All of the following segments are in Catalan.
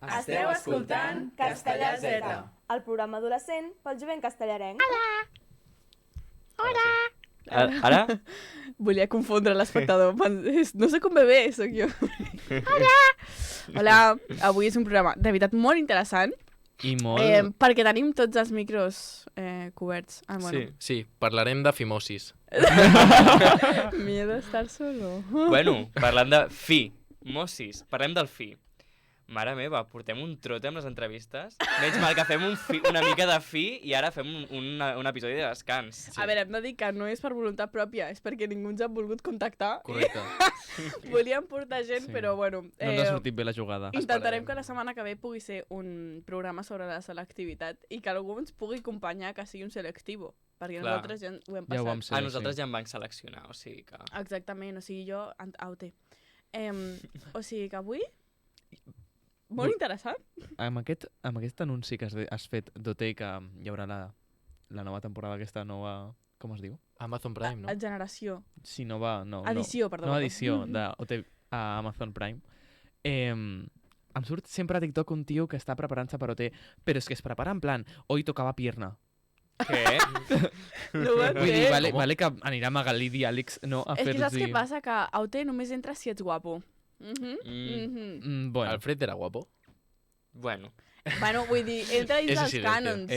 Esteu escoltant Castellà Z, el programa adolescent pel jovent castellarenc. Ara? Volia confondre l'espectador. No sé com bebè, sóc jo. Hola! Avui és un programa de veritat molt interessant. I molt... Perquè tenim tots els micros coberts. Sí, parlarem de fimosis. Miedo a estar solo. Bueno, parlant de fi. Mossis, parlem del fi. Mare meva, portem un trote amb les entrevistes. Menys mal que fem una mica de fi i ara fem un episodi de descans. Sí. A veure, hem de dir que no és per voluntat pròpia, és perquè ningú ens ha volgut contactar. Correcte. Volíem portar gent, sí. Però bueno... No ens ha sortit bé la jugada. Intentarem que la setmana que ve pugui ser un programa sobre la selectivitat i que algú ens pugui acompanyar que sigui un selectivo. Perquè clar. Nosaltres ja ho hem passat. Ja ho vam ser, nosaltres ja em van seleccionar, o sigui que... Exactament, o sigui, jo... AUT. O sigui que avui... Molt interessant. Amb aquest anunci que has fet d'OT, que hi haurà la nova temporada, aquesta nova... Com es diu? Amazon Prime, no? Generació. Sí, nova... No, edició, perdó. Nova edició d'OT a Amazon Prime. Em surt sempre a TikTok un tio que està preparant-se per OT, però és que es prepara en plan, hoy tocava pierna. Què? No ho Vull dir, vale que anirà Magalí i Àlex, no, a fer-los... És que saps què passa? Que a OT només entres si ets guapo. Bueno. Alfred era guapo? Bueno, vull dir, entra dins dels cànons.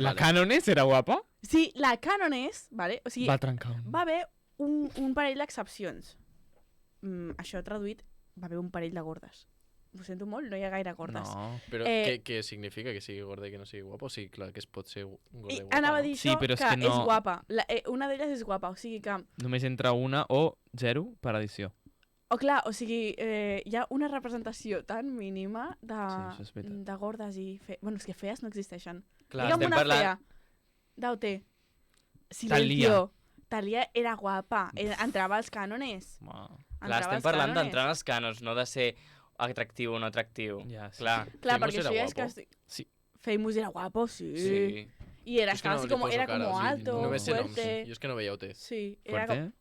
La Cànones era guapa? Sí, la Cànones, vale? O sigui, va trencar un... Va haver un parell d'excepcions. Això traduït, va haver un parell de gordes. Ho sento molt, no hi ha gaire gordes. No. Però què significa que sigui gorda i que no sigui guapa? O sigui, clar, que es pot ser gorda i guapa. Anava a dir sí, això, que no... és guapa. Una d'elles és guapa, o sigui que... Només entra una o 0 per edició. Clar, o sigui, hi ha una representació tan mínima de gordes i fees. Bueno, és que fees no existeixen. clar, Digue'm estem una parlant... fea d'OT. Silencio. Talia era guapa, entrava als cànones. Clar, estem parlant d'entrar als cànons, no de ser atractiu o no atractiu. Ja, sí. Clar, perquè això ja és que... Sí. Famous era guapo, sí. Sí. Y era como alto, no sé fuerte. noms. Jo és que no veia OT. Sí, era Fuerte?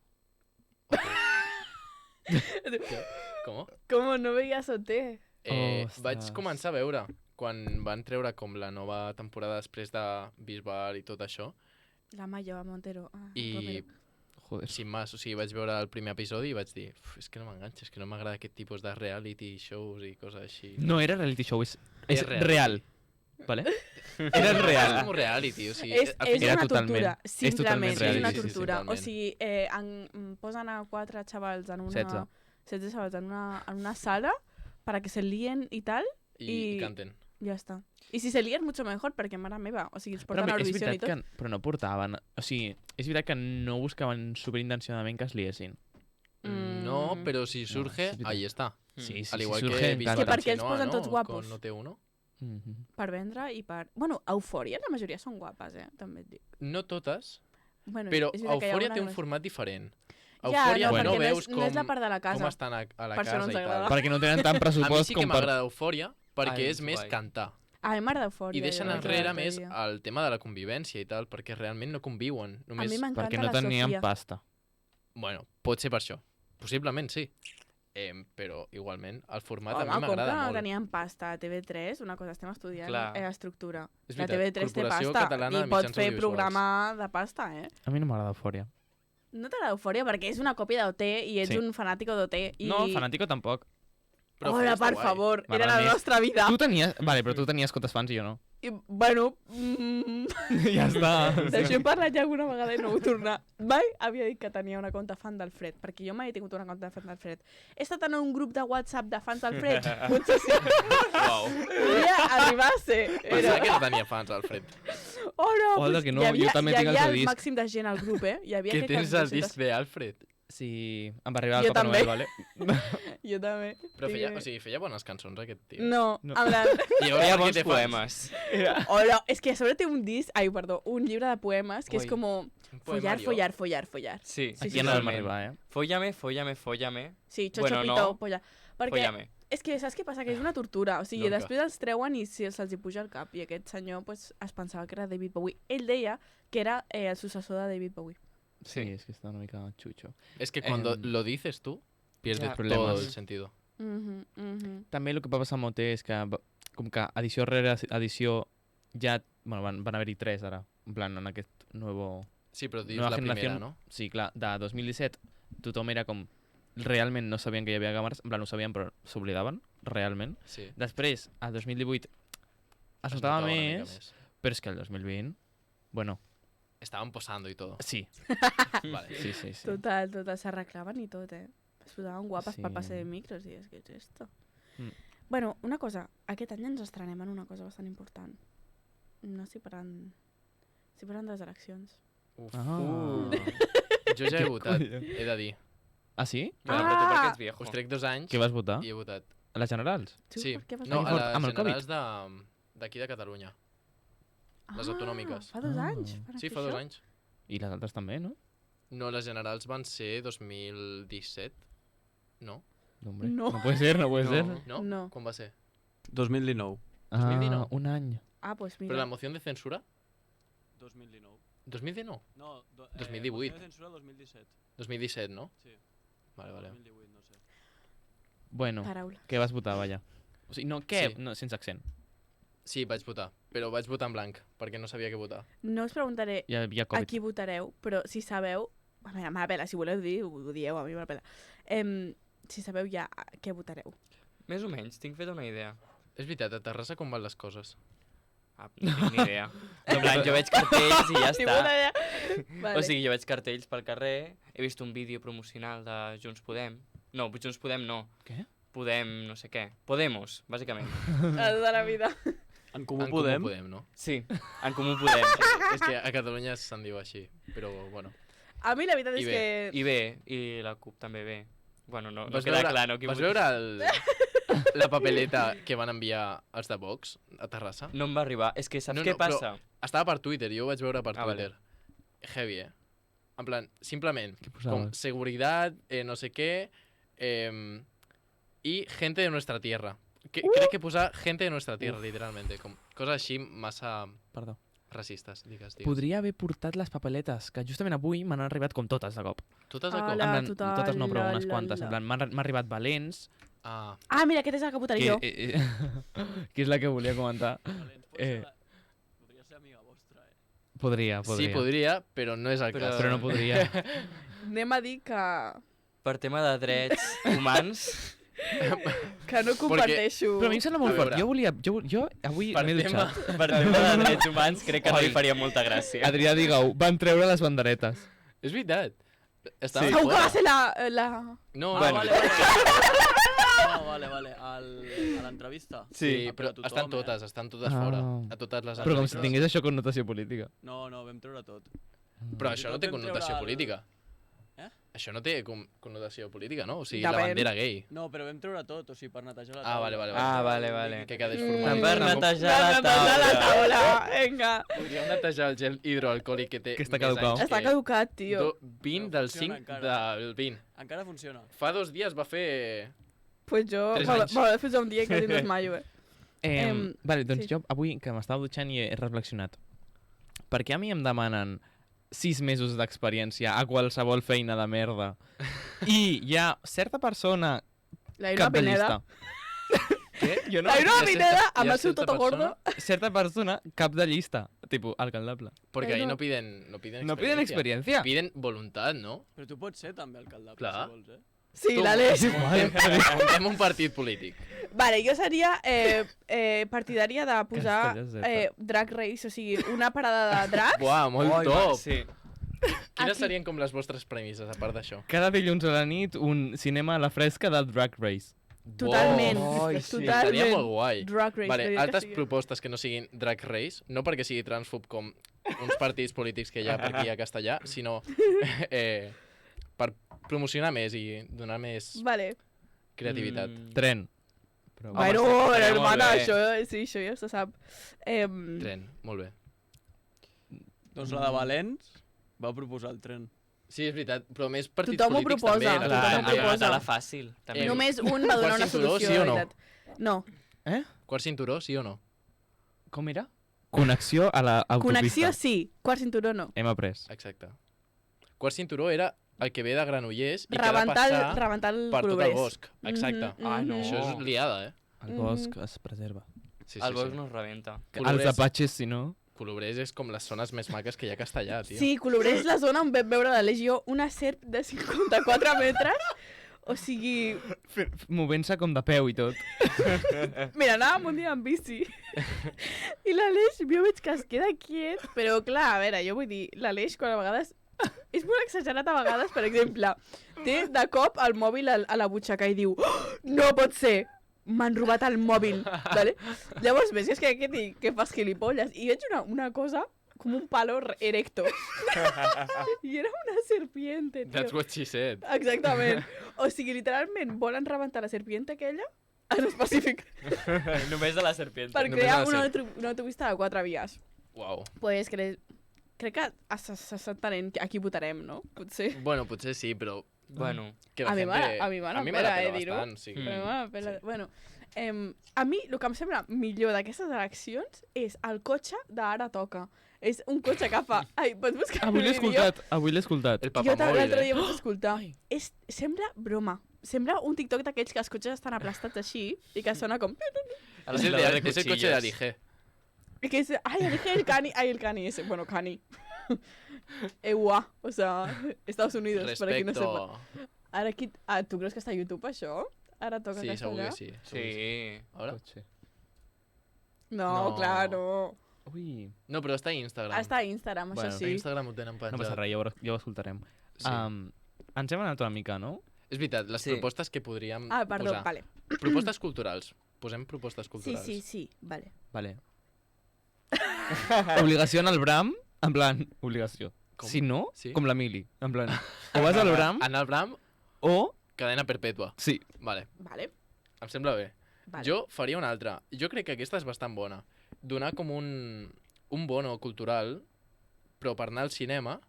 ¿Cómo no veías OT? Vaig començar a veure quan van treure com la nova temporada després de Bisbal i tot això. La Maya Montero. I joder, sin más, o sigui, vaig veure el primer episodi i vaig dir, és que no m'enganxa, és que no m'agrada aquest tipus de reality shows i coses així. No era reality show, és reality. real. ¿Vale? Era real. És com reality, o sigui... És era una totalment, tortura, simplement, és reality, una sí, tortura. totalment. O sigui, posen a 4 xavals en una... 16 xavals en una sala para que se líen y tal. I canten. Ja està. I si se líen, mucho mejor, perquè mare meva, o sigui, els porten a Eurovisió i tot. Però no portaven... O sigui, és veritat que no buscaven superintencionadament que es liessin. No, però si surge, No, ahí està. Sí, Al si igual surge, que en Bisbal plan- que per què els Chenoa, posen no? tots guapos? Con No té uno. Per vendre i per... Bueno, Eufòria, la majoria són guapes, també et dic. No totes, Bueno, però és veritat que hi ha Eufòria una té un que no és- format diferent. Ja, Eufòria no, no perquè veus no és la part de la casa. com estan a la Per això no casa ens i agrada. tal. Perquè no tenen tant A mi pressupost sí que com per... m'agrada Eufòria perquè Ai, és més guai. cantar. A mi m'agrada Eufòria. I deixen jo vaig enrere veure més l'altre dia. el tema de la convivència i tal, perquè realment no conviuen. A Només... mi m'encanta Perquè no la tenien Sofia. pasta. Bueno, pot ser per això. Possiblement sí. Però igualment el format Home, a mi m'agrada com que molt. tenien pasta a TV3, una cosa estem estudiant, Clar. estructura. És La veritat, TV3 té Corporació pasta Catalana i de pot Mitjans fer Audiovisuals. programa de pasta, A mi no m'agrada Eufòria. No t'agrada Eufòria perquè és una còpia d'OT i ets Sí. un fanàtico d'OT. I... No, fanàtico tampoc. Però Hola, està per guai. favor, era M'agrada la més. nostra vida. Tu tenies... Vale, però tu tenies quantes fans i jo no. I, bueno, Ja està. d'això he parlat ja alguna vegada i no vull tornar. Mai havia dit que tenia una compte fan d'Alfred, perquè jo mai he tingut una compte fan d'Alfred. He estat en un grup de WhatsApp de fans d'Alfred. Potser sí. Uau. Podria arribar a ser. Pensava que no tenia fans, Alfred. Oh, no, Hola, pues que no, hi havia, jo també hi tinc el havia seu disc. màxim de gent al grup, Hi havia Que crec tens el 200. disc d'Alfred. Sí, em va arribar el Jo Papa també. Noel, vale? Jo també. Però feia, Sí. o sigui, feia bones cançons, aquest tio. No, No. en plan... I Feia per què bons té fans? poemes. Hola, és que a sobre té un disc... Ai, perdó, un llibre de poemes que és Ui. com Un follar, poemario. follar, follar, follar. Sí, Sí, Aquí sí, no vam totalment. arribar, Fóllame, fóllame, fóllame. Sí, xocho, Bueno, pito, no. polla. Perquè Fóllame. és que saps què passa? Que és una tortura. O sigui, Nunca. després els treuen i se'ls hi puja el cap. I aquest senyor pues, es pensava que era David Bowie. Ell deia que era el successor de David Bowie. Sí, és que està una mica xutxo. Es que cuando lo dices tú, pierdes Ya. todo Problemas. el sentido. També el que va passar amb OT és que, com que edició rere edició, ja bueno, van haver-hi 3 ara, en plan, en aquest nuevo... Sí, però dius Nova la generació, primera, no? Sí, clar, de 2017 tothom era com... Realment no sabien que hi havia càmeres, en plan, ho sabien, però s'oblidaven, realment. Sí. Després, a 2018, es notava més, però és que el 2020, bueno, Estaban posando y todo. sí, Vale. sí. Total, s'arreglaven i tot, Es posaven guapes Sí. pel passe de micros i és que és esto. Mm. Bueno, una cosa, aquest any ens estrenem en una cosa bastant important. No si parlant de les eleccions. Uf. Ah. Jo ja he votat, he de dir. Ah, sí? Bueno, però tu Ah! perquè ets viejo. Us trec 2 anys Què vas votar? i he votat. A les generals? Tu, Sí. per què vas No, votar? a Amb les el Covid? generals d'aquí de Catalunya. les autonòmiques. Fa 2 Ah. anys? van Sí, fer fa 2 això? anys. I les altres també, no? No, les generals van ser 2017. No? Hombre, No. no puede ser, no puede ser. No? No. Quan va ser? 2019. Ah, 2019. un any. Ah, pues Però mira. la moció de censura? 2019. 2019? No, 2018. moció de censura 2017. 2017, no? Sí. Vale, vale. 2018, no sé. Bueno, Paraula. què vas votar, vaja? O sigui, no, què? Sí. No, sense accent. Sí, vaig votar. Però vaig votar en blanc, perquè no sabia què votar. No us preguntaré Hi havia a Covid. qui votareu, però si sabeu... A veure, me la pela, si voleu dir, ho dieu, a mi me la pela. Si sabeu ja a què votareu. Més o menys, tinc feta una idea. És veritat, a Terrassa com van les coses? Ah, no tinc ni idea. En plan, jo veig cartells i ja Ni està. puta idea. Vale. O sigui, jo veig cartells pel carrer, he vist un vídeo promocional de Junts Podem. No, Junts Podem no. Què? Podem, no sé què. Podemos, bàsicament. A tota la vida. En Comú En Podem. Comú Podem, no? Sí, en Comú Podem. És que a Catalunya se'n diu així, però bueno. A mi la veritat I és bé. que... I bé, i la CUP també bé. Bueno, no Vas queda veure- clar, no? Qui Vas vota. veure la papeleta que van enviar els de Vox a Terrassa? No em va arribar. És que saps No, què no, però- passa? Estava per Twitter, jo ho vaig veure per Ah, vale. Twitter. Heavy, En plan, simplement, Què com posaves? seguridad, no sé qué, y gente de nuestra tierra. Crec que posar gente de nuestra tierra, literalmente. Com coses així massa Perdó. racistes, digues. Podria haver portat les papeletes, que justament avui m'han arribat com totes de cop. Totes a cop? Hola. En plan, total, totes no, però unes la, quantes. la. En plan, m'ha arribat Valents, Ah, Ah, mira, aquest és el que votaré jo. que és la que volia comentar. Valents, podria ser amiga vostra, Podria. sí, podria, però no és el Però- cas. Però no podria. Anem a dir Per tema de drets humans, que no comparteixo. Però a mi em sembla molt A fort. veure. Jo avui Per m'he tema- dutxat. per tema de drets humans, crec que no Oi. li faria molta gràcia. Adrià Digau, van treure les banderetes. És veritat. Estava Segur que fora. va ser la... No, Ah, bueno. vale, vale. Ah, vale, vale. A l'entrevista. Sí, Ah, però tothom, estan totes, estan totes Ah. fora. A totes les Però com si entrevistes. tingués això connotació política. No, no, vam treure tot. Però això no té Vam treure connotació el- política. Eh? Això no té connotació política, no? O sigui, Depèn. la bandera gay. No, però vam treure tot, o sigui, per netejar la Ah, taula. vale, vale, Ah, vale, vale. Que quedés Mm. format. Per Tampoc- netejar la taula. taula. Vinga. Podríem netejar el gel hidroalcohòlic que té Que està més caducat. anys Està caducat, tio. 20 Però del funciona 5 encara. del 20. Encara funciona. Fa 2 dies va fer... Pues jo... 3 Bueno, anys. després un dia que no desmaio, Vale, doncs sí. jo avui que m'estava dutxant i he reflexionat. Per què a mi em demanen 6 mesos d'experiència a qualsevol feina de merda i hi ha certa persona La Irma cap de Pineda. llista què? Jo La Irma Hi ha Pineda certa- amb hi ha el seu certa toto gordo. persona- certa persona cap de llista tipus alcaldable Porque ahí no. no piden experiencia. no piden experiencia Piden voluntad, ¿no? Però tu pots ser també alcaldable, Clar. si vols, Sí, Tu- l'Aleix. Muntem un partit polític. Vale, jo seria partidària de posar Castellà Z. Drag Race, o sigui, una parada de drag. Buah, molt Oi, top. Sí. Quines Aquí. serien com les vostres premisses, a part d'això? cada dilluns a la nit un cinema a la fresca de Drag Race Totalment. Oi, sí. Estaria molt Totalment. guai. Drag Race. Vale, veritat que altres sí. propostes que no siguin Drag Race, no perquè sigui transfob com uns partits polítics que hi ha per aquí a Castellà, sinó per promocionar més i donar més Vale. creativitat. tren però, Home, Bueno, estaria molt hermana, bé. això ja se sap. Tren, molt bé. Doncs la de Valents va proposar el tren. Sí, és veritat, però més partits Tothom ho polítics proposa, també. tothom la- ho Clar, proposa. la fàcil. També. Només un va donar quart una cinturó, solució, sí o de no? veritat. No. Quart cinturó, sí o no? com era? Connexió a la autopista Connexió sí, quart cinturó no. hem après Exacte. Quart cinturó era el que ve de Granollers i Rebentar que ha de passar rebentar el per tot Colobrés. el bosc. Exacte. Ah, no. Això és liada, El bosc es preserva. Sí, El bosc no es rebenta. Els apatxes, si no... Colobrers és com les zones més maques que hi ha a Castellà, tio. Sí, Colobrés és la zona on vam veure la Legió una serp de 54 metres. O sigui, Movent-se com de peu i tot. mira, anàvem un dia en bici. I l'Aleix, jo veig que es queda quiet, però clar, a veure, jo vull dir, l'Aleix quan a vegades... És molt exagerat a vegades, per exemple, té de cop el mòbil a la butxaca i diu "Oh, no pot ser, m'han robat el mòbil", vale? Llavors ves que és que aquest dic, que fas gilipolles, i veig una cosa com un palo erecto. I era una serpiente, tio. That's what she said. Exactament. O sigui, literalment volen rebentar la serpiente aquella en específic Només de la serpiente. per Només crear ha de una, ser. una autopista de 4 vies. Uau. Pues crec que s'està entenent a qui votarem, no? Potser. Bueno, potser sí, però... Bueno, Que la A mi gente... me me la pela, pela dir-ho. bastant, sí. Però me pela. Bueno, a mi el que em sembla millor d'aquestes eleccions és el cotxe d'Ara Toca. És un cotxe que fa... Ai, pots buscar Avui l'he el vídeo? escoltat, avui l'he escoltat. El Jo papamòbil, l'altre dia eh? vaig escoltar. Sembla broma. Sembla un TikTok d'aquells que els cotxes estan aplastats així i que sona com... És el, és el cotxe de l'IG. Y que dice, ay, elige el Cani. Ay, el Cani ese. Bueno, Cani. EUA. O sea, Estados Unidos, para quien no sepa. Respecto... Ara aquí... Ah, tu creus que està a YouTube, això? Ara toca Sí, segur castellà? que sí. segur que sí. Ara? Cotxe. No, No. clar, no. Ui. No, però està a Instagram. Està a Instagram, Bueno, això A sí. Instagram ho tenen No penjat. passa res, ja ho escoltarem. Sí. Ens hem anat una mica, no? És veritat, les Sí. propostes que podríem Ah, perdó, posar. vale. Propostes culturals. Posem propostes Sí, culturals. sí, sí, vale. Vale. Obligació en el Bram, en plan, obligació. Com? Si no, Sí? com la Mili. En plan, o vas al Bram Anar al Bram, o... cadena perpètua. Sí. Vale, Vale, em sembla bé. vale. Jo faria una altra. Jo crec que aquesta és bastant bona. Donar com un bono cultural, però per anar al cinema,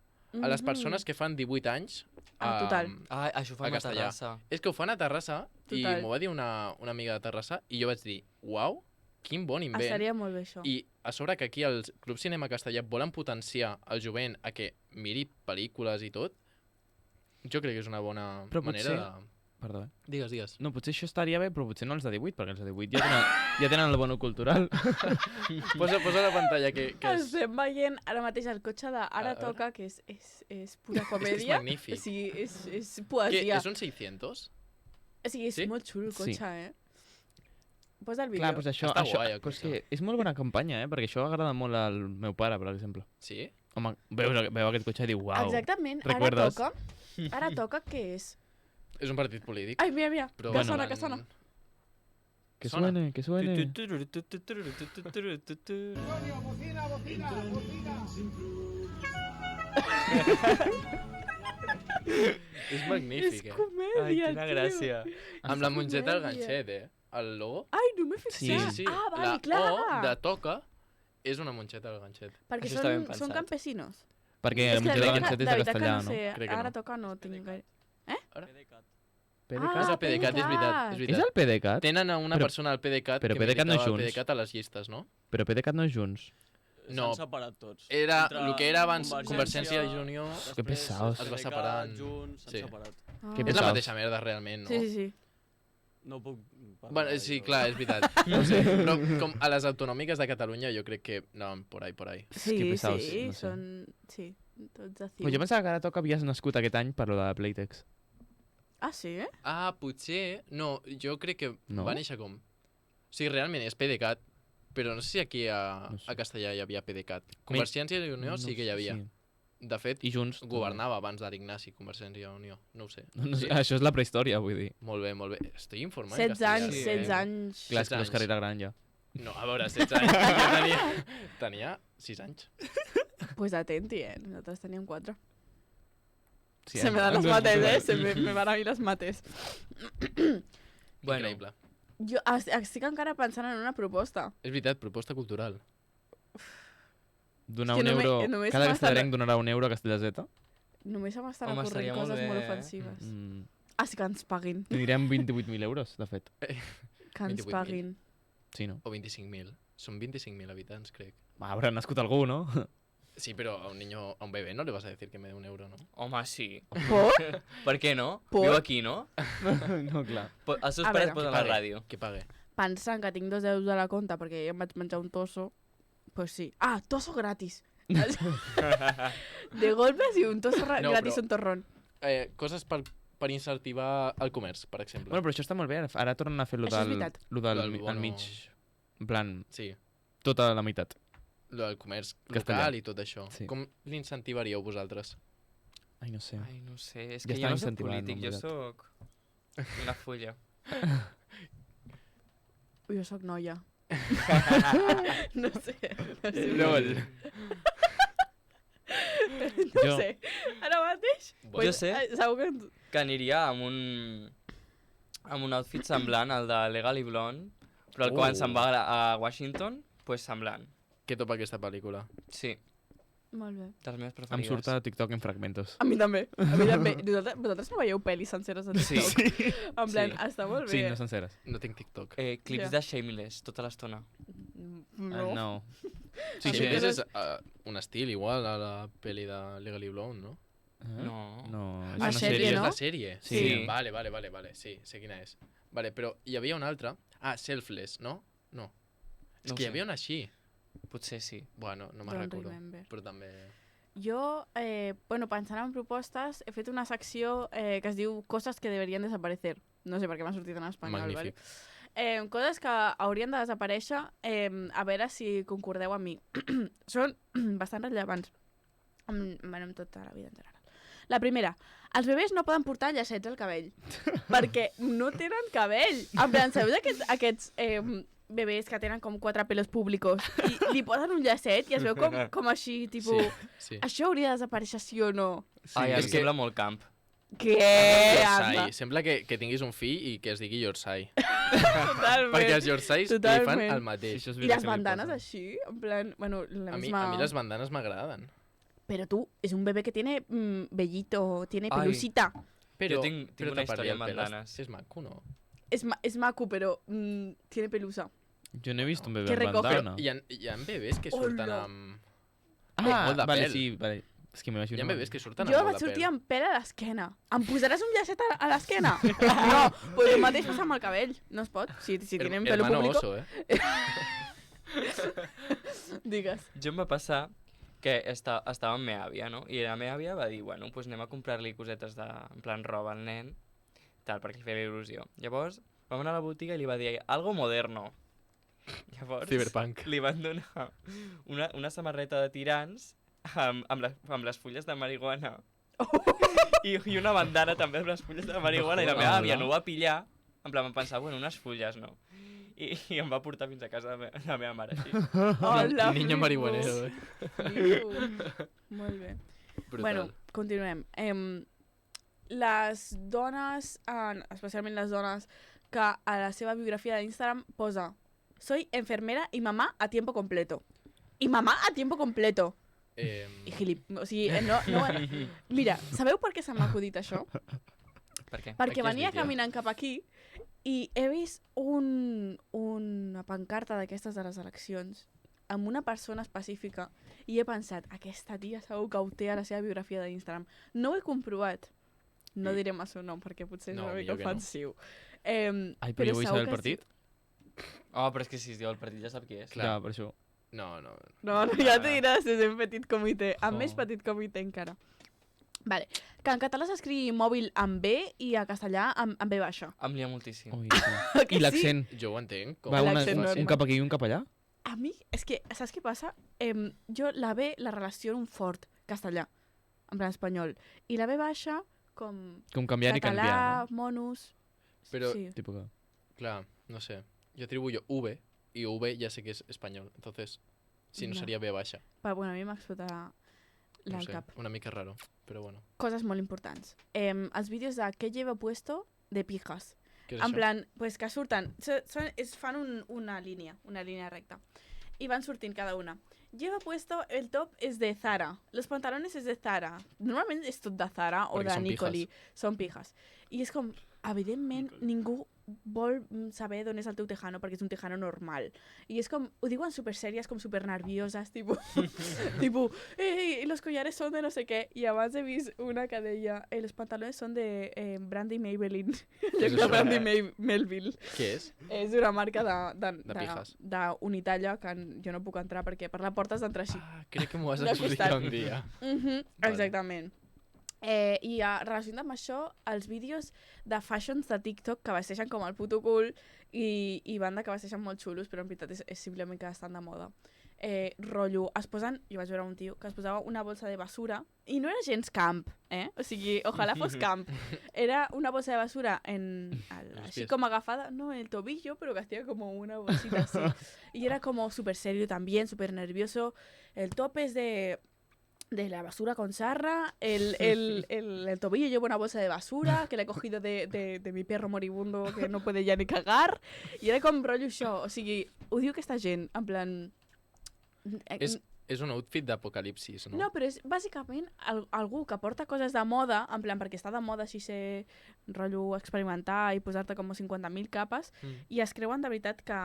a les persones que fan 18 anys... Ah, total. Ah, això fa A una castellà. Terrassa. És que ho fan a Terrassa i Total. m'ho va dir una amiga de Terrassa i jo vaig dir, uau, quin bon invent. Estaria molt bé, això. I a sobre que aquí els Club Cinema Castellà volen potenciar el jovent a que miri pel·lícules i tot, jo crec que és una bona Però manera potser- de... Perdó, eh? Digues, digues. No, potser això estaria bé, però potser no els de 18, perquè els de 18 ja tenen el bono cultural. Posa la pantalla que és... Estem veient ara mateix el cotxe d'Ara A veure. Toca, que és pura És comèdia. magnífic. Sí, és Que poesia. és un 600? O sigui, és Sí? molt xulo el Sí. cotxe, eh? Posa el vídeo. Clar, doncs això, Està això guai, el però és cotxe. que és molt bona campanya, perquè això agrada molt al meu pare, per exemple. Sí? Home, veu aquest cotxe i diu, uau. Exactament, ¿Recuerdas? Ara toca què és? És un partit polític. Ai, mira, mira, Però que bueno, sona, que sona. Que Sona. suene, que suene. És magnífic, És eh? comèdia, Ai, quina tio. gràcia. Amb la mongeta al comèdia. ganxet, eh? El logo. Ai, no m'he fixat. Sí, Sí, sí. Ah, vale, La clar. O de toca és una monxeta al ganxet. Perquè Això està ben són pensat. campesinos. Perquè És el que museu de veritat- Ganxet és de de veritat que castellà, no no? sé, Crec que ara no. toca no tinc gaire... PDeCAT. És el PDeCAT, és veritat. És És veritat. el PDeCAT? Tenen a una Però- persona al PDeCAT però que PDeCAT no és militava al Junts. PDeCAT a les llistes, no? Però PDeCAT no és Junts. No. S'han separat tots. Era Entre el que era abans Convergència i Unió. després Que pesaos. Es va PDeCAT, separant. Junts, s'han Sí. separat. Que És la pesaos. mateixa merda, realment, no? Sí, sí, sí. No puc parlar. Bueno, sí, clar, és veritat. No sé, però com a les autonòmiques de Catalunya jo crec que anaven por ahí, por ahí. Sí, que pesaos, sí, no sé. són... Sí, tots de Pues jo pensava que ara toca havies nascut aquest any per lo de Playtex. Ah, sí? Ah, potser... No, jo crec que No? va néixer com... O sigui, realment és PDeCAT, però no sé si aquí No sé. a Castellà hi havia PDeCAT. Convergència i Unió sí que hi havia. Sí. De fet, I Junts. governava abans d'Ara Ignasi, Convergència i Unió. No ho sé. No sé, Sí? això és la prehistòria, vull dir. Molt bé, molt bé. Estic informant. 16 anys, castellà, 16 anys. Clar, és 16 que no és anys. carrera gran ja. No, a veure, 16 anys. Jo tenia 6 anys. Pues atenti, nosaltres teníem 4. Sí, Se me dan les mates, Se me van a mi les mates. Bueno. Increïble. Jo estic encara pensant en una proposta. És veritat, proposta cultural. Donar És que un euro... només Cada m'està- castellarenc donarà un euro a Castelldeseta. Només se m'estan Home, ocorrent estaria molt coses bé, molt eh? ofensives. Mm. Ah, sí que ens paguin. Tindríem 28.000 euros, de fet. Que ens 28.000. paguin. Sí, no? O 25.000. Són 25.000 habitants, crec. Va, haurà nascut algú, no? Sí, pero a un bebé no le vas a decir que me dé €1, ¿no? Home, sí. Por? Per què no? Por? Viu aquí, no? No, clar. Els seus A pares veure. posen la ràdio. Que pague. Pensant que tinc 2 euros a la compte perquè ja em vaig menjar un tosso, pues sí. Ah, tosso gratis. De golpe, sí, un tosso No, gratis, però- un torrón. Coses per incentivar el comerç, per exemple. Bueno, però això està molt bé. Ara tornen a fer lo Això és del, veritat. lo del Del al bono. mig. En plan, Sí, tota la meitat. lo del comerç Castellà. local i tot això. Sí. Com l'incentivaríeu vosaltres? Ai, no sé. Ai, no sé, és Ja que està jo no soc incentivat, polític, no, jo veritat. soc una fulla. Jo sóc noia. No sé. LOL. No Jo- sé. Ara mateix? Jo sé Segur que... que aniria amb un outfit semblant al de Legally Blonde, però quan se'n va a Washington, pues semblant. Què topa aquesta pel·lícula? Sí, Molt bé. de les meves Em preferides. surt a TikTok en fragmentos. A mi també. A mi també. Vosaltres no veieu pel·lis senceres a TikTok? Sí. En plan, Sí. està molt Sí, bé. no senceres. No tinc TikTok. Clips Ja. de Shameless, tota l'estona. No. No. Sí, sí. és un estil igual a la pel·li de Legally Blonde, no? Eh? No. No, és La una sèrie, sèrie. És no? la sèrie? Sí. Vale. Sí, sé quina és. Vale, però hi havia una altra. Ah, Selfless, no? No. És No ho que hi sé. havia una així. Potser sí. Bueno, no me'n Don't recordo. remember. Però també... Jo, pensant en propostes, he fet una secció que es diu Coses que deberien desaparecer. No sé per què m'ha sortit en espanyol, Magnífic. vale? Coses que haurien de desaparèixer, a veure si concordeu amb mi. Són bastant rellevants en tota la vida en general. La primera, els bebès no poden portar llacets al cabell, perquè no tenen cabell. En plan, sabeu aquests bebès que tenen com 4 pelos públicos i li posen un llacet i es veu com així, tipus... Sí. Això hauria de desaparèixer, sí o no? Ai, em és que- sembla molt camp. Què? Yorsai. Sembla que tinguis un fill i que es digui Yorsai. Totalment. Perquè els Yorsais li fan Totalment. el mateix. Això és I veritat les que li bandanes posen. així, en plan, bueno, la A mi misma... les bandanes m'agraden. Pero tú, es un bebé que tiene vellito, tiene Ay. pelusita. Però, Jo tinc però una tapar-li història el amb pèl bandanes. és maco, no? Es maco, pero tiene pelusa. Jo no he vist un bebè Que amb recoge. bandana. Hi ha bebès que surten Hola. amb... Ah, molt de vale, pèl. sí, vale. És que Hi m'imagino... ha bebès que surten Jo amb vaig molt de sortir pèl. amb pèl a l'esquena. Em posaràs un llacet a l'esquena? No, pues el mateix passa amb el cabell. No es pot. Si tienen pelo Hermano público, oso, digues. Jo em va passar que estava amb meva àvia, no? I la meva àvia va dir, bueno, pues anem a comprar-li cosetes de, en plan, roba al nen, tal, perquè li feia il·lusió. Llavors, vam anar a la botiga i li va dir, algo moderno. Llavors, Cyberpunk. li van donar una samarreta de tirants amb les fulles de marihuana. I una bandana també amb les fulles de marihuana, i la meva àvia no ho va pillar, en plan, vam pensar, bueno, unes fulles, no? I em va portar fins a casa la meva mare, així. Hola, Niño flipo. marihuanero. Flipo. Molt bé. Brutal. Bueno, continuem. Les dones, especialment les dones, que a la seva biografia d'Instagram posa soy enfermera y mamá a tiempo completo. I mamà a tiempo completo. I o sigui, no... Mira, sabeu per què se m'ha acudit això? Per què? Perquè Aquí has venia dit ja. caminant cap aquí i he vist una pancarta d'aquestes de les eleccions amb una persona específica i he pensat, aquesta tia segur que ho té a la seva biografia d'Instagram. No ho he comprovat. No diré massa nom perquè potser és No, una mica millor que no. ofensiu. Ai, però jo vull saber el segur que partit. Oh, però és que si es diu el partit ja sap qui és. Clar. Clar, per això. No. No, ja t'ho diràs, és un petit comitè. Amb Oh. més petit comitè encara. Vale. Que en català s'escrigui mòbil amb B i a castellà amb B baixa. Em lia moltíssim. Ui, sí. Que I l'accent. Jo ho entenc. Va L'accent un normal. cap aquí i un cap allà? A mi, és que, saps què passa? Jo la B la relaciono un fort castellà, en plan espanyol. I la B baixa, com Com canviar i català, canviar, monos... Però- Sí. no? Tipo que... Clar, no sé. Jo atribuyo V y V ya sé que es español. Entonces, si no Ya. sería B baixa. Bueno, a mi m'explota No al sé, cap. una mica raro, però bueno. Coses molt importants. Els vídeos de què lleva puesto de pijas. Què és En això? plan, pues que surten, fan una línia recta. Y van sortint cada una. Lleva puesto, el top es de Zara, los pantalones es de Zara. Normalment és tot de Zara o Perquè de són Nicoli. Són pijas. I és com, evidentment, ningú vol saber d'on és el teu tejano perquè és un tejano normal. I és com, ho diuen super sèries, com super nervioses, tipus, los collares son de no sé què. I abans he vist una que deia, los pantalones son de Brandy Maybelline. és de això? Brandy Melville. Què és? És una marca pijas. d'Unitalla que jo no puc entrar perquè per la porta has d'entrar així. Crec que m'ho has De explicat costat. un dia. Vale. Exactament. I relacionat amb això, els vídeos de fashions de TikTok que vesteixen com el puto cul i banda que vesteixen molt xulos, però en veritat és simplement que estan de moda. Rotllo, es posen, jo vaig veure un tio que es posava una bolsa de basura i no era gens camp, o sigui, ojalà fos camp. Era una bolsa de basura així pies. com agafada, no, en el tobillo, pero que hacía como una bolsita así. Y era como súper serio también, súper nervioso. El top es de la basura con sarra, el tobillo lleva una bolsa de basura que le he cogido de mi perro moribundo que no puede ya ni cagar, i era com rotllo això, o sigui, ho diu aquesta gent, en plan... És un outfit d'apocalipsis, no? No, però és bàsicament algú que porta coses de moda, en plan, perquè està de moda així ser rotllo experimentar i posar-te com 50.000 capes, i es creuen de veritat que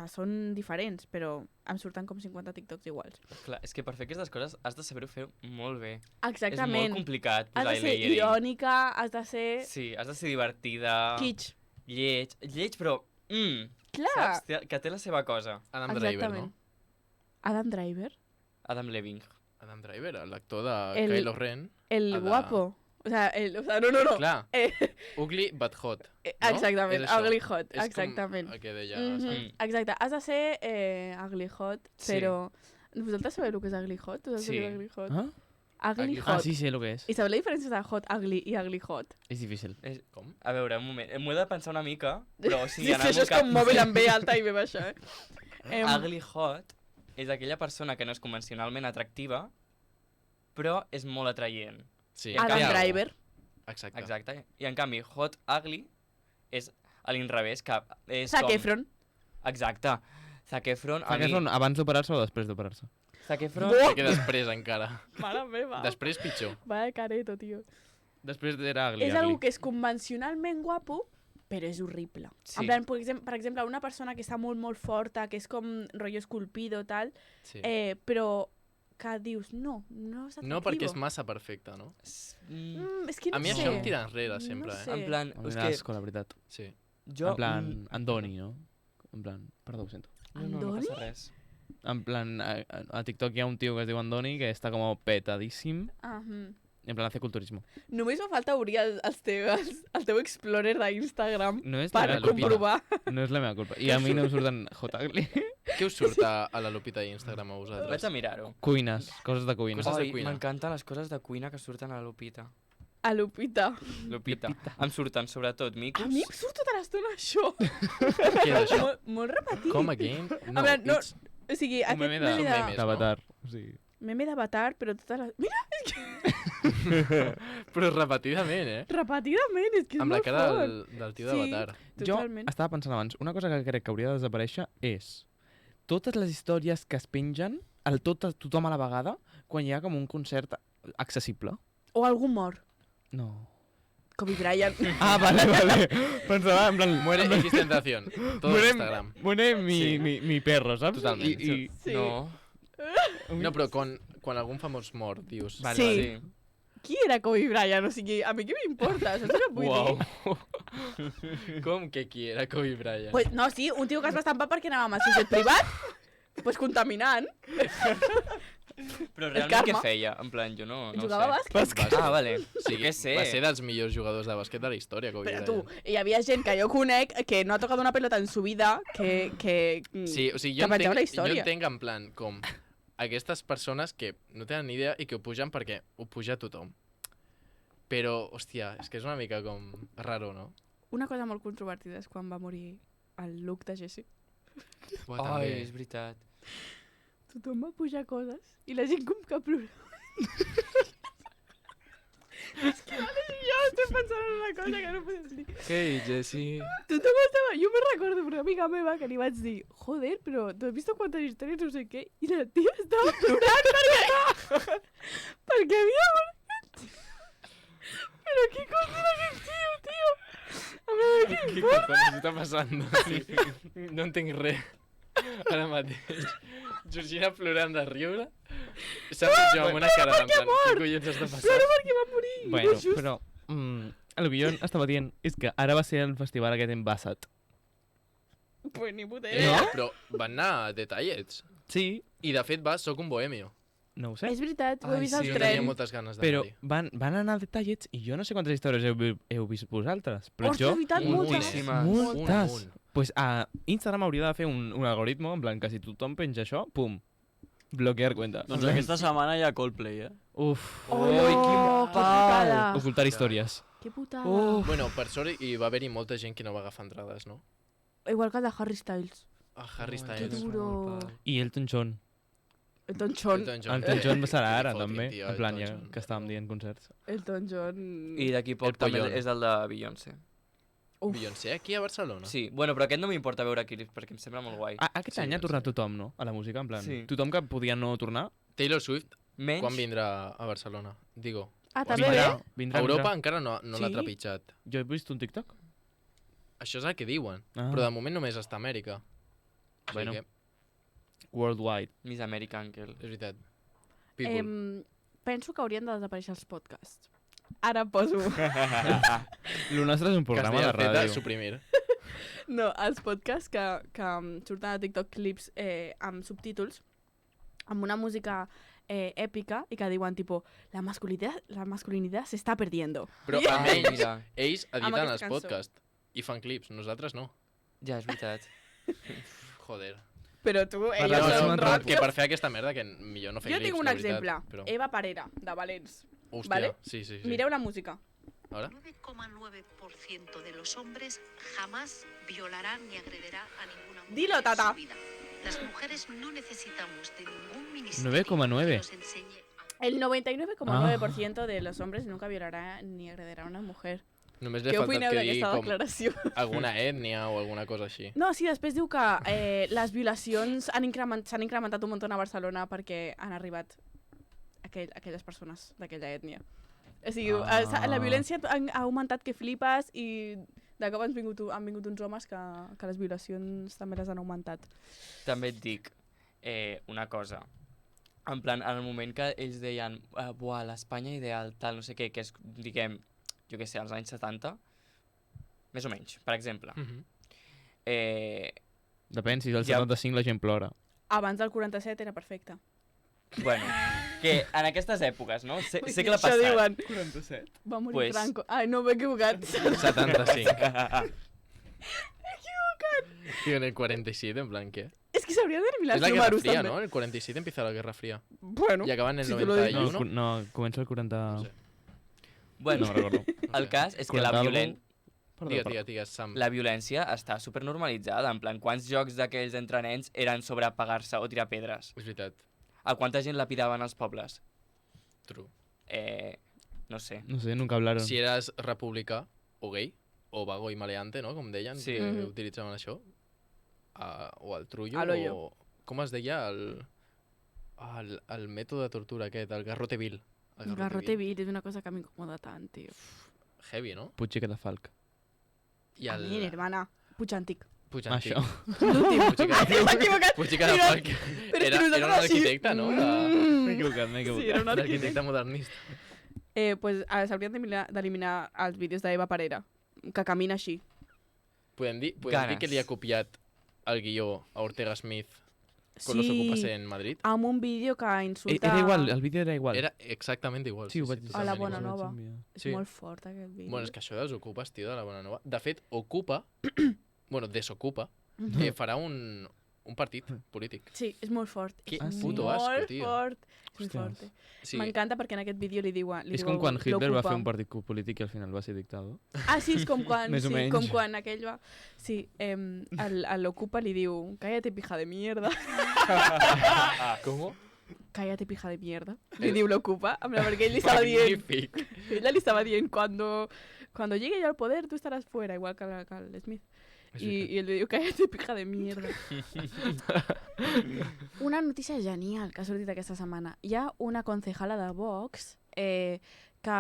són diferents, però em surten com 50 TikToks iguals. Clar, és que per fer aquestes coses has de saber-ho fer molt bé. Exactament. És molt complicat Has posar de ser layering. irònica, has de ser Sí, has de ser divertida. kitsch. Lleig, però... Clar. Saps? Que té la seva cosa. Adam Driver, no? Adam Driver? Adam Levine. Adam Driver, l'actor de El- Kylo Ren. El Ha de- guapo. O sea, no. Clar, ugly but hot. No? Exactament, És això. ugly hot, És exactament. com el que deia. Mhm, Exacte, has de ser ugly hot, Sí. però... Vosaltres sabeu el que és ugly hot? Tu saps Sí. el que és ugly hot? Ah? Ugly Ugly hot. Ah, sí, sé el que és. I sabeu la diferència de hot, ugly i ugly hot? És difícil. Com? A veure, un moment. M'ho he de pensar una mica, però o sigui, Sí, anant això és com mòbil amb B alta i B baixa, Ugly hot és aquella persona que no és convencionalment atractiva, però és molt atraient. Sí, Adam té Adam alguna Driver. cosa. Exacte. Exacte. I en canvi, hot ugly és a l'inrevés, que és Zac com... Efron. Exacte. Zac Efron, a Zac mi... Efron abans d'operar-se o després d'operar-se? Zac Efron... Perquè després encara. Mare meva. Després pitjor. Vaya careto, tio. Després era ugly. És algú que és convencionalment guapo, però és horrible. Sí. En plan, per exemple, una persona que està molt, molt forta, que és com rotllo esculpido, tal, Sí. però que dius, no és atractivo. No perquè és massa perfecte, no? És que no A mi sé. això em tira enrere sempre, No eh? sé. En plan, A mi és m'agrada asco, la veritat. Sí. jo... En plan, Andoni, no? En plan, perdó, ho sento. No passa res. En plan, a TikTok hi ha un tio que es diu Andoni que està com petadíssim. En plan, hace culturismo. Només me falta obrir el teu Explorer d'Instagram No és, per la meva culpa. comprovar. No és la meva culpa. I a mi no em surten hot ugly. Què us surt a la Lupita d'Instagram a Vaig vosaltres? a mirar-ho. Cuines, coses de cuina. Coses de Ai, cuina. m'encanten les coses de cuina que surten a Lupita. A Lupita. Lupita. Em surten sobretot micos. A mi em surt tota l'estona això. Què és això? Molt repetit. Com again? No, plan, no, it's... O sigui, Un aquest meme meme de- Són memes. d'Avatar. O sigui, Meme d'Avatar, però tota la... Mira, Però repetidament, eh? repetidament, és que és Amb la molt cara fort. del tio Sí. d'Avatar. Totalment. Jo estava pensant abans, una cosa que crec que hauria de desaparèixer és totes les històries que es pengen tothom a la vegada quan hi ha com un concert accessible. O algú mor. No. Kobe Bryant. Ah, vale. Pensava, en plan... Muere X Tentación. Todo en Instagram. Muere Sí. mi perro, saps? Totalment. Sí. No. No, però quan algun famós mor, dius... Vale, Sí. sí. Qui era Kobe Bryant? O sigui, a mi què m'importa? Saps què vull Uau. dir? Com que qui era Kobe Bryant? Pues, no, sí, un tio que es va estampar perquè anava amb el seu jet privat, pues contaminant. Però realment karma. què feia? En plan, jo no Jugava a sé. bàsquet. Ah, vale. Sí, què sé. va ser dels millors jugadors de bàsquet de la història, Kobe Però Bryant. tu, hi havia gent que jo conec que no ha tocat una pelota en su vida, que Sí, o sigui, que penjava la jo història. entenc en plan com aquestes persones que no tenen ni idea i que ho pugen perquè ho puja tothom. Però, hòstia, és que és una mica com raro, no? Una cosa molt controvertida és quan va morir el Luke de Jesse. Uah, Ai, és veritat. Tothom va pujar coses i la gent com que plorava. És que ara jo estic pensant en una cosa que no podem dir. Hey, Jesse. Tothom estava... Jo me recordo una amiga meva que li vaig dir joder, però tu has vist quantes històries no sé què? I la tia estava plorant perquè havia mort. Però què conta d'aquest tio, tio? Què cojones està passant? Sí. No entenc res. Ara mateix. Georgina plorant de riure. Saps jo amb una cara de plan, què collons està passant? Ploro perquè va morir. Bueno, Just. però el que jo estava dient és que ara va ser el festival aquest Envasat. Pues ni puta idea. No? Però van anar a Detallets. Sí, I de fet va Soc un bohemio. no ho sé. És veritat, ho he vist al jo tren. tenia moltes ganes Però d'anar-hi. van anar a Detallets i jo no sé quantes històries heu vist vosaltres, però Ostres, jo... és veritat, moltes. Moltes. Pues a Instagram hauria de fer un algoritme, en plan que si tothom penja això, pum, bloquear cuenta. Doncs aquesta setmana hi ha Coldplay, Uf, Oh, que putada. ocultar històries. Que putada. Bueno, per sort hi va haver-hi molta gent que no va agafar entrades, no? Igual que el de Harry Styles. A Harry Que Styles. duro. I Elton John. Elton John. Elton John serà ara, Fotin, també, tio, en plan, Elton ja John. que estàvem dient concerts. Elton John. I d'aquí poc El també pollón. és el de Beyoncé. Uf. Beyoncé aquí a Barcelona? Sí, bueno, però aquest no m'importa veure aquí perquè em sembla molt guai. Aquest Sí, any ha sí. tornat tothom, no? A la música, en plan, Sí. tothom que podia no tornar, Taylor Swift, Menys... quan vindrà a Barcelona? Digo, Ah, també vindrà, bé? vindrà. Europa encara no l'ha Sí? trepitjat. Jo he vist un TikTok. Això és el que diuen, Ah. però de moment només està a Amèrica. O sigui Bueno. que, Worldwide. Miss American Girl. és veritat. Pitbull. Penso que haurien de desaparèixer els podcasts. Ara poso... Lo nostre és un programa de Castellà Z, ràdio. suprimir. No, els podcasts que surten a TikTok clips amb subtítols, amb una música èpica i que diuen, tipo, la masculinitat s'està perdiendo. Però Ah, almenys mira. ells editen aquesta els cançó. podcasts i fan clips, nosaltres no. Ja, és veritat. Joder. Però tu, Parla ells de són un rock. que per fer aquesta merda que millor no fer Jo clips, tinc un la veritat, exemple. Però... Eva Parera, de Valents. Hòstia, ¿vale? sí. Mireu la música. Ara? 9,9% de los hombres jamás violarán ni agredirá a ninguna mujer Dilo, tata. en su vida. Las mujeres no necesitamos de ningún ministerio 9,9. que nos enseñe a... El 99,9% de los hombres nunca violará ni agredirá a una mujer. Només li Què ha faltat opineu que digui d'aquesta com declaració? alguna ètnia o alguna cosa així. No, sí, després diu que les violacions s'han incrementat un munt a Barcelona perquè han arribat aquelles persones d'aquella ètnia. O sigui, la violència ha augmentat que flipes i de cop han vingut uns homes que les violacions també les han augmentat. També et dic una cosa. En plan, en el moment que ells deien buah, l'Espanya ideal, tal, no sé què, que és, diguem, jo què sé, als anys 70, més o menys, per exemple. Depèn, si és el Ja. 75 la gent plora. Abans del 47 era perfecte. Bueno, que en aquestes èpoques, no? Segle Això passat. diuen, 47. va morir Pues- Franco. Ai, no, m'he equivocat. 75. Tío, en el 47, en plan, ¿qué? És que s'haurien d'eliminar Es els la Guerra números, Fría, també. ¿no? En el 47 empieza la Guerra Fría. Bueno, Y acaban en el si te lo digo. 91. No, comença el 40... No sé. Bueno, No recordo. el cas és que 40 algo. Digues, Sam. la violència està supernormalitzada. En plan, quants jocs d'aquells entre nens eren sobre apagar-se o tirar pedres? És veritat. A quanta gent lapidaven als pobles? True. No sé. No sé, nunca hablaron. Si eres republicà o gay, o vago i maleante, no? Com deien, Sí. que Mhm. utilitzaven això. O el trullo, A l'hoyo. o... Com es deia? El mètode de tortura aquest, el garrote vil. El garrote vil és una cosa que m'incomoda tant, tio. Heavy, no? Puig i Cadafalc. I A mi, hermana. Puig antic. Puig Això. Antic. L'últim. Puig M'he equivocat. Puig i Cadafalc. Però és que Era un nosaltres així- arquitecte, no? M'he equivocat, m'he Sí, equivocat. era un arquitecte. L'arquitecte modernista. Pues s'haurien d'eliminar els vídeos d'Eva Parera, que camina així. Podem dir Ganes. que li ha copiat el guió a Ortega Smith con los ocupas en Madrid. Amb un vídeo que insulta... Era igual, el vídeo era igual. Era exactament igual. Sí, ho vaig A la totalment Bona igual. Nova. És Sí. molt fort, aquest vídeo. Bueno, és que això dels ocupes, tio, de la Bona Nova... De fet, Ocupa, bueno, Desocupa, Mhm. farà un partit polític. Sí, és molt fort. Que És puto asco, molt tio. fort. És molt Hòsties. fort. Sí, M'encanta perquè en aquest vídeo li diuen... És com quan Hitler va fer un partit polític i al final va ser dictador. Ah, sí, és com quan, Més o sí, menys. com quan aquell va... Sí, l'Ocupa li diu, cállate, pija de mierda. com? Cállate, pija de mierda. Li diu l'Ocupa, perquè ell li estava dient... Magnífic. Ella li estava dient, cuando llegue yo al poder, tú estarás fuera, igual que el Smith. Y él le diu, cállate, pija de mierda. Una notícia genial que ha sortit aquesta setmana. Hi ha una concejala de Vox que que...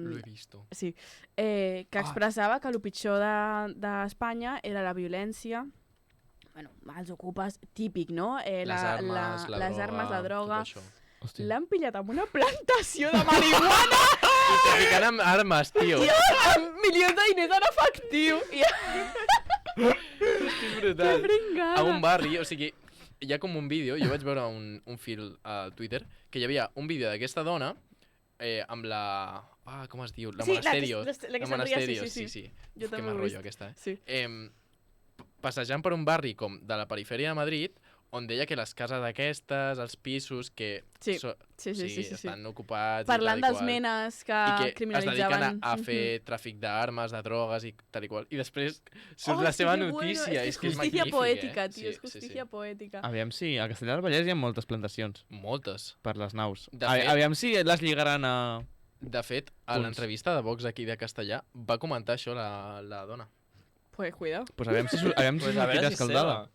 Lo he visto. Sí, que expressava que el pitjor d'Espanya era la violència, bueno, els ocupes típic, no? Les armes, les armes, la droga. tot això. Hòstia. L'han pillat amb una plantació de marihuana I traficant amb armes, tio. amb milions de diners en efectiu. I És brutal. pringada. A un barri, o sigui, hi ha com un vídeo, jo vaig veure un fil a Twitter, que hi havia un vídeo d'aquesta dona amb la... com es diu? La Sí, la que- Monasterios. la que La s'enria, Monasterios, sí. sí. Jo Que també ho he mal rotllo, vist. aquesta, Sí. Passejant per un barri com de la perifèria de Madrid, on deia que les cases aquestes, els pisos, que Sí, so, sí, o sigui, sí. estan ocupats Parlant i tal i dels qual. menes que I que es criminalitzaven... dediquen a fer tràfic d'armes, de drogues i tal i qual. I després surt la és seva que que notícia. bueno, És que és justícia magnífic, poètica, tio, Sí, és justícia poètica. Aviam si a Castellar del Vallès hi ha moltes plantacions Moltes. per les naus. De fet- Aviam si les lligaran a... De fet, a Punts. l'entrevista de Vox aquí de Castellà va comentar això la dona. Pues cuidado. Pues aviam si Pues a veure si escaldada.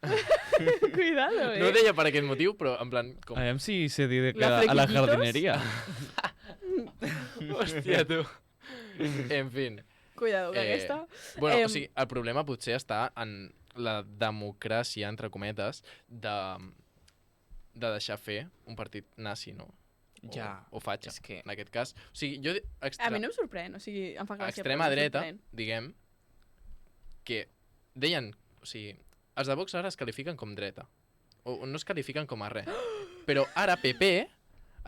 Cuidado, No ho deia per aquest motiu, però en plan... Com... Aviam si se dedica La a la flequillitos? jardineria. Hòstia, tu. En fin. Cuidado, que Eh, aquesta... Bueno, Em, o sigui, el problema potser està en la democràcia, entre cometes, de deixar fer un partit nazi, no? Ja, O fatxa, és que- en aquest cas. O sigui, jo... A mi no em sorprèn, o sigui, em fa gràcia. extrema però no em dreta, sorprèn. diguem, que deien... O sigui, els de Vox ara es qualifiquen com dreta. O no es qualifiquen com a res. Però ara PP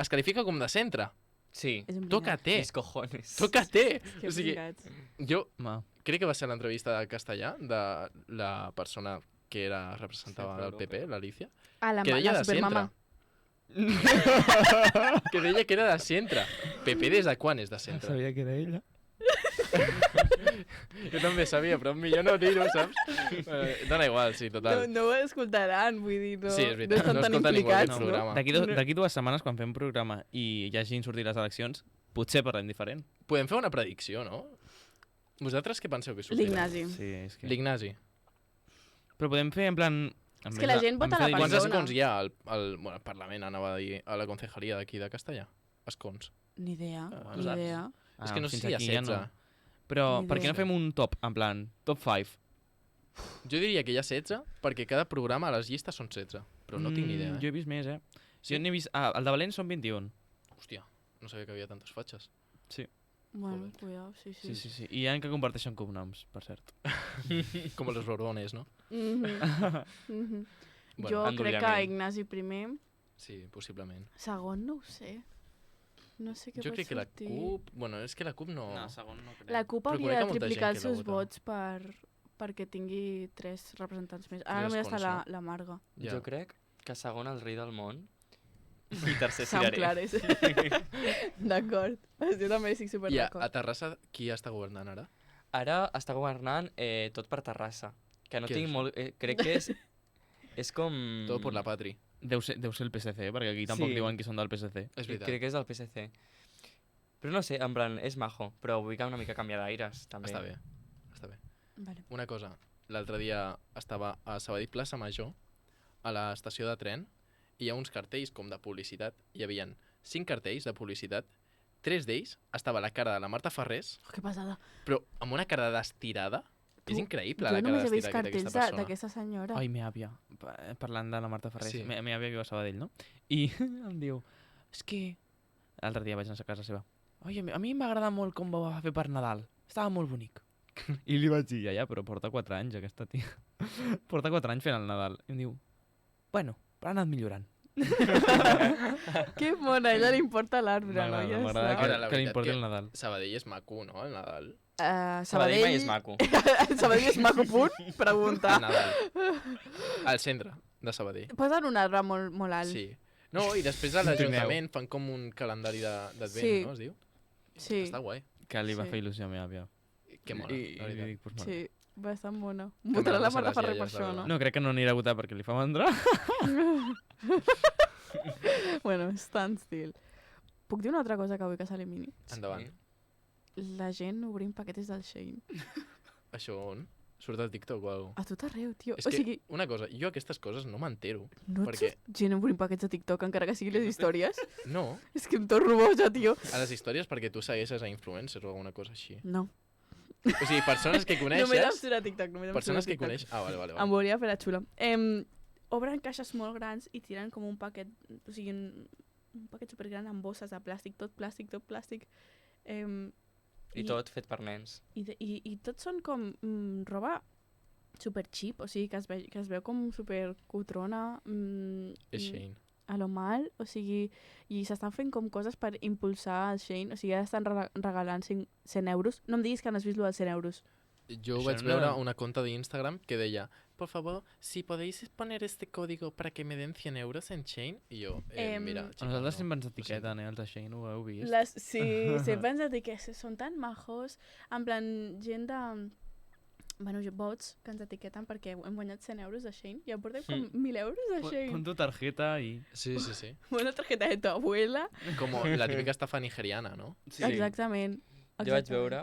es qualifica com de centre. Sí. És un Tócate! Mis cojones. Tócate! Que O sigui, pringats. jo Ma. crec que va ser l'entrevista de castellà de la persona que era representava Centre del PP, l'Alicia, Ah, la, que deia la de centre. supermama. Que deia que era de centre. PP des de quan és de centre? Sabia que era ella. Jo també sabia, però millor no dir-ho, saps? Dona igual, sí, No, total. no ho escoltaran, vull dir, no, Sí, és no veritat, estan no tan escolta ningú aquest implicats, no? programa. D'aquí 2 setmanes, quan fem programa i hi hagin sortit les eleccions, potser parlem diferent. Podem fer una predicció, no? Vosaltres què penseu que sortirà? L'Ignasi. Sí, és que... L'Ignasi. Però podem fer en plan... És que la gent vota la Quants persona. escons hi ha al Parlament, anava a dir, a la concejalia d'aquí de Castellà? Escons. Ni idea, Ah, ni saps? idea. És que no sé fins si hi ha aquí 16. no. Però Ni per què no idea. fem un top, en plan, top 5? Jo diria que hi ha 16, perquè cada programa a les llistes són 16. Però no tinc ni idea, Jo he vist més, Sí? Jo n'he vist... el de Valent són 21. Hòstia, no sabia que havia tantes fatxes. Bueno, Joder. cuidado, sí. Sí. I hi ha que comparteixen cognoms, per cert. Com els Borbones, no? Mhm. Mhm. Bueno, Jo crec que endollament. Ignasi primer, Sí, possiblement. segon no ho sé. No sé què Jo pot crec que la sortir. CUP... Bueno, és que la CUP no... segon no crec. La CUP Però hauria conec de molta gent triplicar que els la seus vota. vots perquè tingui 3 representants més. Ara Tres només està escons, la Marga. Ja. Jo crec que segon el rei del món i tercer Sam Cireré. Clares. D'acord. Jo també estic super I a d'acord. Terrassa, qui està governant ara? Ara està governant tot per Terrassa. Que no Què tinc és? molt... crec que és com... Tot per la patri. Deu ser el PSC, perquè aquí tampoc Sí. diuen que són del PSC. És veritat. Crec que és del PSC. Però no sé, en plan, és majo, però vull que una mica canviar d'aires, també. Està bé. Està bé. Vale. Una cosa, l'altre dia estava a Sabadell Plaça Major, a l'estació de tren, i hi ha uns cartells com de publicitat. Hi havia 5 cartells de publicitat. 3 d'ells estava la cara de la Marta Ferrés, Oh, que pesada. però amb una cara d'estirada. És Tu, increïble Jo la cara només he vist d'estirada que té cartells aquesta persona. d'aquesta senyora. Ai, me àvia. Parlant de la Marta Ferrer, Sí. me àvia viu a Sabadell, no? I em diu, és que... L'altre dia vaig anar a casa seva. Oi, a mi m'ha agradat molt com ho va fer per Nadal. Estava molt bonic. I li vaig dir, ja, però porta 4 anys, aquesta tia. Porta 4 anys fent el Nadal. I em diu, bueno, però ha anat millorant. Que mona, a ella li importa l'arbre, no? Ja M'agrada està. Ara, la que li veritat importi que- el Nadal. Sabadell és maco, no? El Nadal. Sabadell mai és maco. Sabadell és maco, punt? Pregunta. El Nadal. Al centre de Sabadell. Posen un arbre molt, molt alt. Sí. No, i després a l'Ajuntament fan com un calendari d'advent, Sí. no es diu? Sí. Està guai. Que li va Sí. fer il·lusió a mi àvia. Que mola, I la li veritat. dic, pues, mola. Sí, bastant bona. me Votarà la la passen Marta les Ferrer per iaies, la això, no? veritat. No, crec que no anirà a votar perquè li fa mandra. Bueno, standstill. Puc dir una altra cosa que vull que s'elimini? Endavant. La gent obrint paquetes del Shein. Això on? Surt al TikTok o alguna cosa. A tot arreu, tio. És O que, sigui, una cosa, jo aquestes coses no m'entero. no et perquè- surt gent obrint paquets de TikTok, encara que siguin les històries? No, És que em torno boja, tio. a les històries perquè tu segueixes a influencers o alguna cosa així. No. O sigui, persones que No m'he coneixes... d'abstir a TikTok, no m'he d'abstir a Persones que TikTok. coneix... Ah, vale. Em volia fer la xula. Obren caixes molt grans i tiren com un paquet, o sigui, un paquet supergran amb bosses de plàstic, tot plàstic. I tot fet per nens. I tot són com roba super cheap, o sigui, que es veu com super cutrona. És Shane. A lo mal, o sigui, i s'estan fent com coses per impulsar el Shein, o sigui, ara estan regalant 100 euros. No em diguis que no has vist lo dels 100 euros. Jo Això vaig no- veure una conta d'Instagram que deia por favor, si podéis poner este código para que me den 100 euros en Shane. I jo, mira, A nosaltres sempre ens Ho etiqueten, els de Shein, ho heu vist? Sí, sempre ens dic que són tan majos, en plan, gent de... Bueno, bots que ens etiqueten perquè hem guanyat 100 euros de Shein i aportem com 1.000 euros de Shein. Pon tu tarjeta i... Sí. Una tarjeta de tu abuela. Com la típica estafa nigeriana, no? Sí. Exactament. Jo vaig veure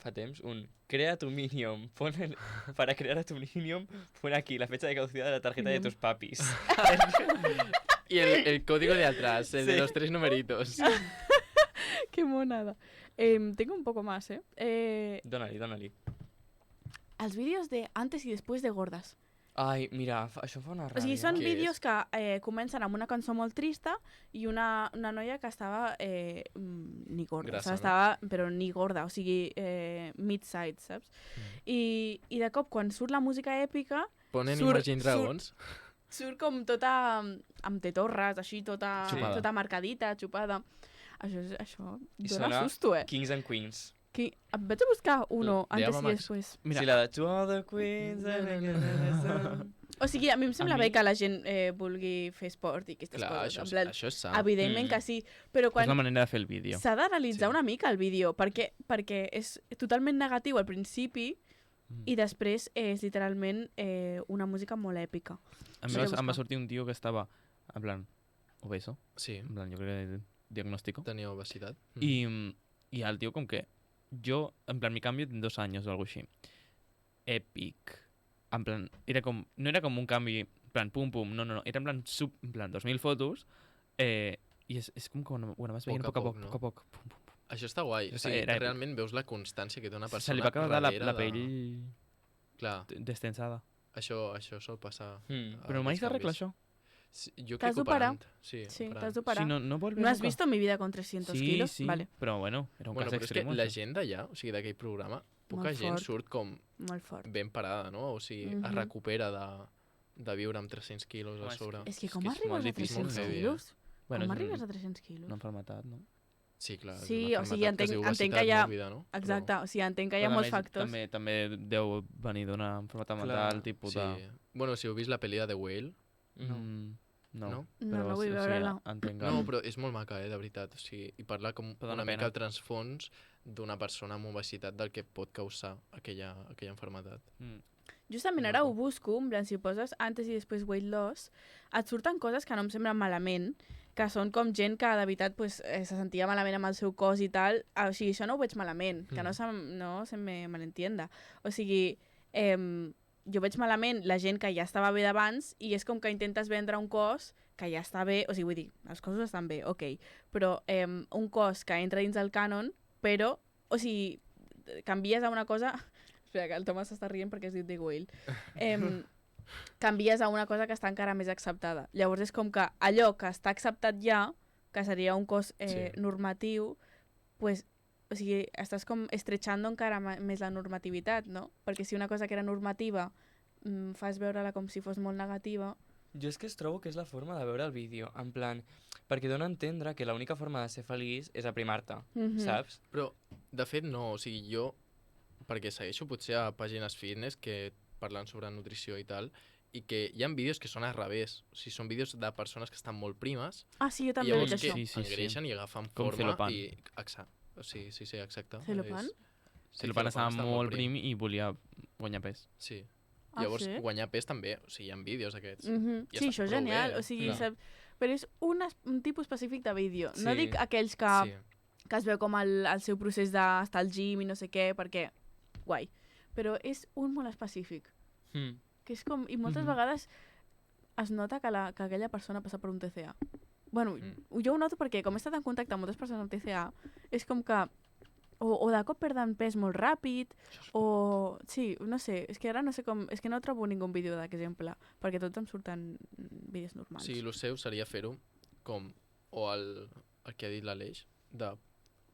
fa temps un crea tu Minion. Para crear a tu Minion, pon aquí la fecha de caducidad de la tarjeta de tus papis. Y el código de atrás, el de Sí. los 3 numeritos. Qué monada. Tengo un poco más, Dóna-li. Els vídeos de antes i després de gordes. Ai, mira, això fa una ràbia. O sigui, són Què vídeos que comencen amb una cançó molt trista i una noia que estava ni gorda, Grassa, no? estava, però ni gorda, o sigui, mid-side, saps? I de cop, quan surt la música èpica, Ponen Surt- Imagine Dragons. surt com tota amb tetorres, així, tota Xupada. tota marcadita, xupada. Això I dona sona susto, Kings and Queens. Em vaig a buscar uno De antes Ava i Max. després. Mira, Sí, la de To All the Queens... O sigui, a mi em sembla mi- bé que la gent vulgui fer esport i aquestes Clar, coses. això, En plan, això és sa. evidentment que sí, però és quan la manera de fer el vídeo. s'ha d'analitzar Sí. una mica el vídeo, perquè és totalment negatiu al principi i després és literalment una música molt èpica. Em Sí, va, que em va buscar. sortir un tio que estava, en plan, obeso, Sí, en plan, jo crec que diagnóstico. tenia obesitat. Y al tío como que yo, en plan, mi cambio en 2 años o algo así. Epic. En plan, no era como un cambio, en plan, pum, pum, no. Era en plan 2000 fotos. Y es como que, bueno, vas viendo Poc a poco a poc, poco, no? poco a poco. Pum, pum, pum. Això està guai. O Està- sigui, era èpic. realment veus la constància que té una persona Se li va acabar la darrere pell Clar, destensada. això sol passar. Mm. Però mai als s'arregla canvis. això. Sí, jo T'has crec que d'operar? operant. Sí, Sí, operant. t'has d'operar. Sí, no volve ¿No has nunca. visto Mi vida con 300 Sí, kilos? sí, Vale, però bueno, era un Bueno, cas però és que extremo. la això. gent d'allà, o sigui, d'aquell programa, poca Molt gent fort. surt com molt fort. ben parada, no? O sigui, es Mhm. recupera de viure amb 300 quilos Home, a és que- sobre. És que És com que és arribes molt a difícil, 300 molt heavy, quilos? Bueno, Com és arribes un- a 300 quilos? una enfermetat, no? Sí, clar, és Sí, una o sigui, malaltia que es diu entenc que obesitat hi ha- mòrbida, no? Exacte, o sigui, entenc que hi ha Però molts també- factors. També deu venir d'una enfermetat Clar, mental, tipus Sí. de... Bueno, si heu vist la pel·li de The Whale... No. No? No, No vull veure-la. entenc No, però és molt maca, de veritat. O sigui, i parla com Però dona una mica pena. el transfons d'una persona amb obesitat del que pot causar aquella enfermetat. Justament ara ho busco, en plan, si poses antes i després weight loss, et surten coses que no em semblen malament, que són com gent que de veritat pues, se sentia malament amb el seu cos i tal. O sigui, això no ho veig malament, que no se me malentienda. O sigui, jo veig malament la gent que ja estava bé d'abans i és com que intentes vendre un cos que ja està bé, o sigui, vull dir, els cossos estan bé, ok, però un cos que entra dins el cànon, però, o sigui, canvies a una cosa... Espera, que el Tomàs s'està rient perquè es diu The Whale. Canvies a una cosa que està encara més acceptada. Llavors és com que allò que està acceptat ja, que seria un cos normatiu, pues, o sigui, estàs com estrechando encara més la normativitat, no? Perquè si una cosa que era normativa fas veure-la com si fos molt negativa... Jo és que es trobo que és la forma de veure el vídeo, en plan, perquè dona a entendre que l'única forma de ser feliç és aprimar-te, saps? Però, de fet, no. O sigui, jo, perquè segueixo potser a pàgines fitness que parlen sobre nutrició i tal, i que hi ha vídeos que són al revés. O sigui, són vídeos de persones que estan molt primes Ah, sí, jo i també llavors veig que això. Sí. engreixen i agafen Com forma Celopan. i... Exacte. Sí, exacte. Celopan? Si el pan estava molt prim i volia guanyar pes. Sí. Ah, Llavors, sí? guanyar pes també. O sigui, hi ha vídeos aquests. I Sí, està això és prou genial. bé, O sigui, clar. però és un tipus específic de vídeo. No Sí. dic aquells que Sí. es veu com el seu procés d'estar al gym i no sé què, perquè guai. però és un molt específic. Mm. Que és com... I moltes vegades es nota que aquella persona passa per un TCA. Bueno, jo ho noto perquè com he estat en contacte amb moltes persones amb TCA, és com que o de cop perden pes molt ràpid, o... Sí, no sé, és que ara no sé com... És que no trobo ningú vídeo d'exemple, perquè tots em surten vídeos normals. Sí, el seu seria fer-ho com... O el que ha dit l'Aleix, de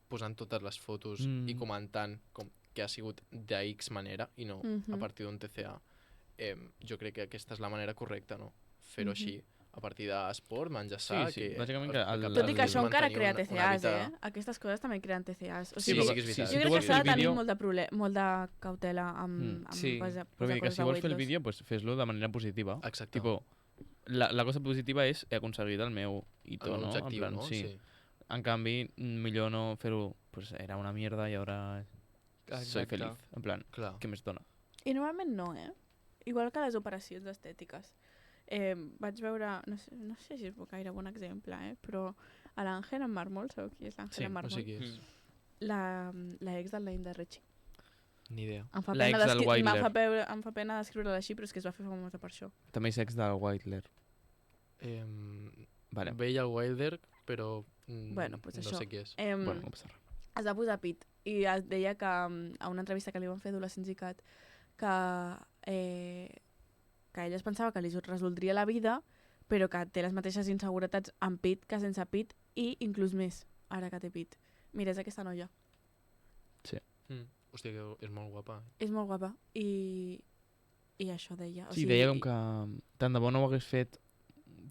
posant totes les fotos i comentant com que ha sigut de X manera i no a partir d'un TCA. Jo crec que aquesta és la manera correcta, no? Fer-ho així, a partir d'esport, menjar sa... Sí, bàsicament que Tot i que això encara crea TCAs, Aquestes coses també creen TCAs. O Sí, sigui, sí que és veritat. jo crec que s'ha de tenir molt de cautela amb Sí, posar Però vull dir que coses si de vols fer el weight vídeo, pues fes-lo de manera positiva. Exacte. Tipo, la cosa positiva és he aconseguit el meu hito, no? L'objectiu, En plan, no? sí. En canvi, millor no fer-ho, pues era una mierda i ara soy Exacte. feliz. En plan, Clar. què més dona? I normalment no, Igual que les operacions estètiques. Vaig veure, no sé si és gaire bon exemple, però a l'Àngela Mármol, sabeu qui és l'Àngela Sí, no Mármol? sé qui és. La ex del Nain de Richie. Ni idea. Em fa La pena ex del Wilder. em fa pena descriure-la així, però és que es va fer famosa per això. També és ex del Whitler. Vale. Veia el Wilder, però Bueno, pues no això. sé qui és. Bueno, no passa res. Es va posar pit i es deia que a una entrevista que li van fer d'Adolescents i Cat que ella es pensava que li resoldria la vida, però que té les mateixes inseguretats amb pit que sense pit i inclús més, ara que té pit. Mira, és aquesta noia. Hòstia, que és molt guapa. És molt guapa i això deia. O Sí, sigui, deia com que tant de bo no ho hagués fet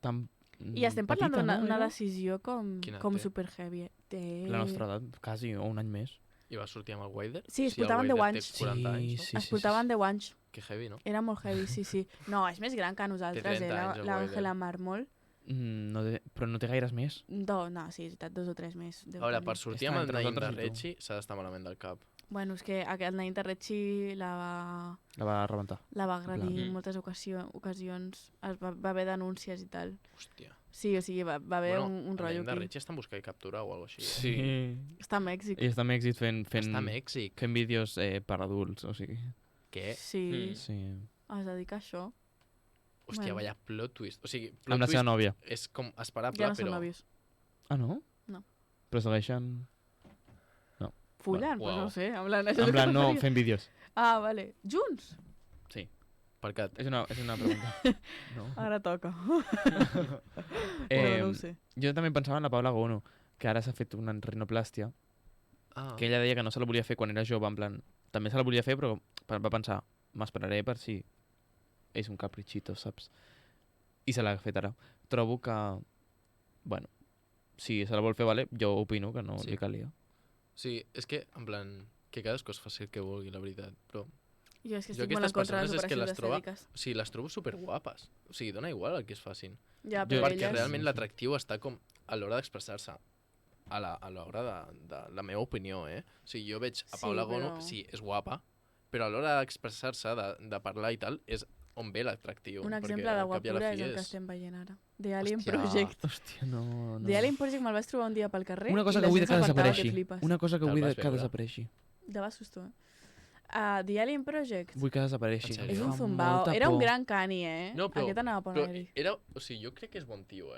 tan I estem parlant petita, d'una no? decisió com Quina té? super heavy. Té... La nostra edat, quasi, o un any més. I va sortir amb el Wilder? Sí, es Si el portaven 10 Wilder anys. té 40 anys, no? Sí, Es portaven 10 anys. Que heavy, no? Era molt heavy, sí. No, és més gran que nosaltres, 30 anys, el l'Àngela Wilder. Mármol. Però no té gaires més. No, sí, és veritat, 2 o 3 més. deu A veure, tenir. per sortir Està amb el entre Nain de nosaltres i tu. Retxi s'ha d'estar malament del cap. Bueno, és que aquest Nain de Retxi la La va rebentar. va agredir plan. en moltes ocasions. Va haver denúncies i tal. Hòstia. Sí, o sigui, va haver un el rotllo Nain de aquí. Retxi està en busca de captura o alguna cosa així. Sí. Està a Mèxic. I està a Mèxic fent Està a Mèxic. vídeos per adults, o sigui... Què? Sí, Sí. es dedica a això. Hòstia, Bueno. vaya plot twist. O sigui, plot Amb la seva twist nòvia. és com esperable, Ja no són però... nòvios. Ah, no? No. Però segueixen... Follant? Pues Uau. no sé, en plan... és En el que plan, no, m'agradaria. fent vídeos. Ah, vale. Junts? Sí. Per cat. És una pregunta. No. Ara toca. Eh, no ho sé. Jo també pensava en la Paula Gono, que ara s'ha fet una rinoplàstia, Ah, que ella deia que no se la volia fer quan era jove, en plan... També se la volia fer, però va pensar, m'esperaré per si és un caprichito, saps? I se l'ha fet ara. Trobo que, bueno, si se la vol fer, vale, jo opino que no Sí. li calia. sí, és que, en plan, que cadascú es faci el que vulgui, la veritat. Però, Jo és que Jo estic molt en aquestes contra de les persones és que operacions les troba- estètiques. o sigui, les trobo superguapes. O sigui, dona igual el que es facin. Ja, Jo- però Perquè elles... realment Sí. l'atractiu està com a l'hora d'expressar-se. A l'hora de la meva opinió, O sigui, jo veig a Sí, Paula Gono, però- sí, és guapa, però a l'hora d'expressar-se, de parlar i tal, és on ve l'atractiu. Un perquè exemple al de cap i a la guapura fi és el que estem veient ara. The Alien Hòstia. Project. Hòstia, no... The Alien Project me'l vaig trobar un dia pel carrer Una cosa i que la vull gent que s'apartava desapareixi. flipes. Una cosa que Te'l vull vas que veure? desapareixi. De vas susto, The Alien Project Vull que desapareixi. En sèrio? és Fa un zumbao. Era un gran cani, No, però- Aquest anava per Però anar-hi. era... O sigui, jo crec que és bon tio,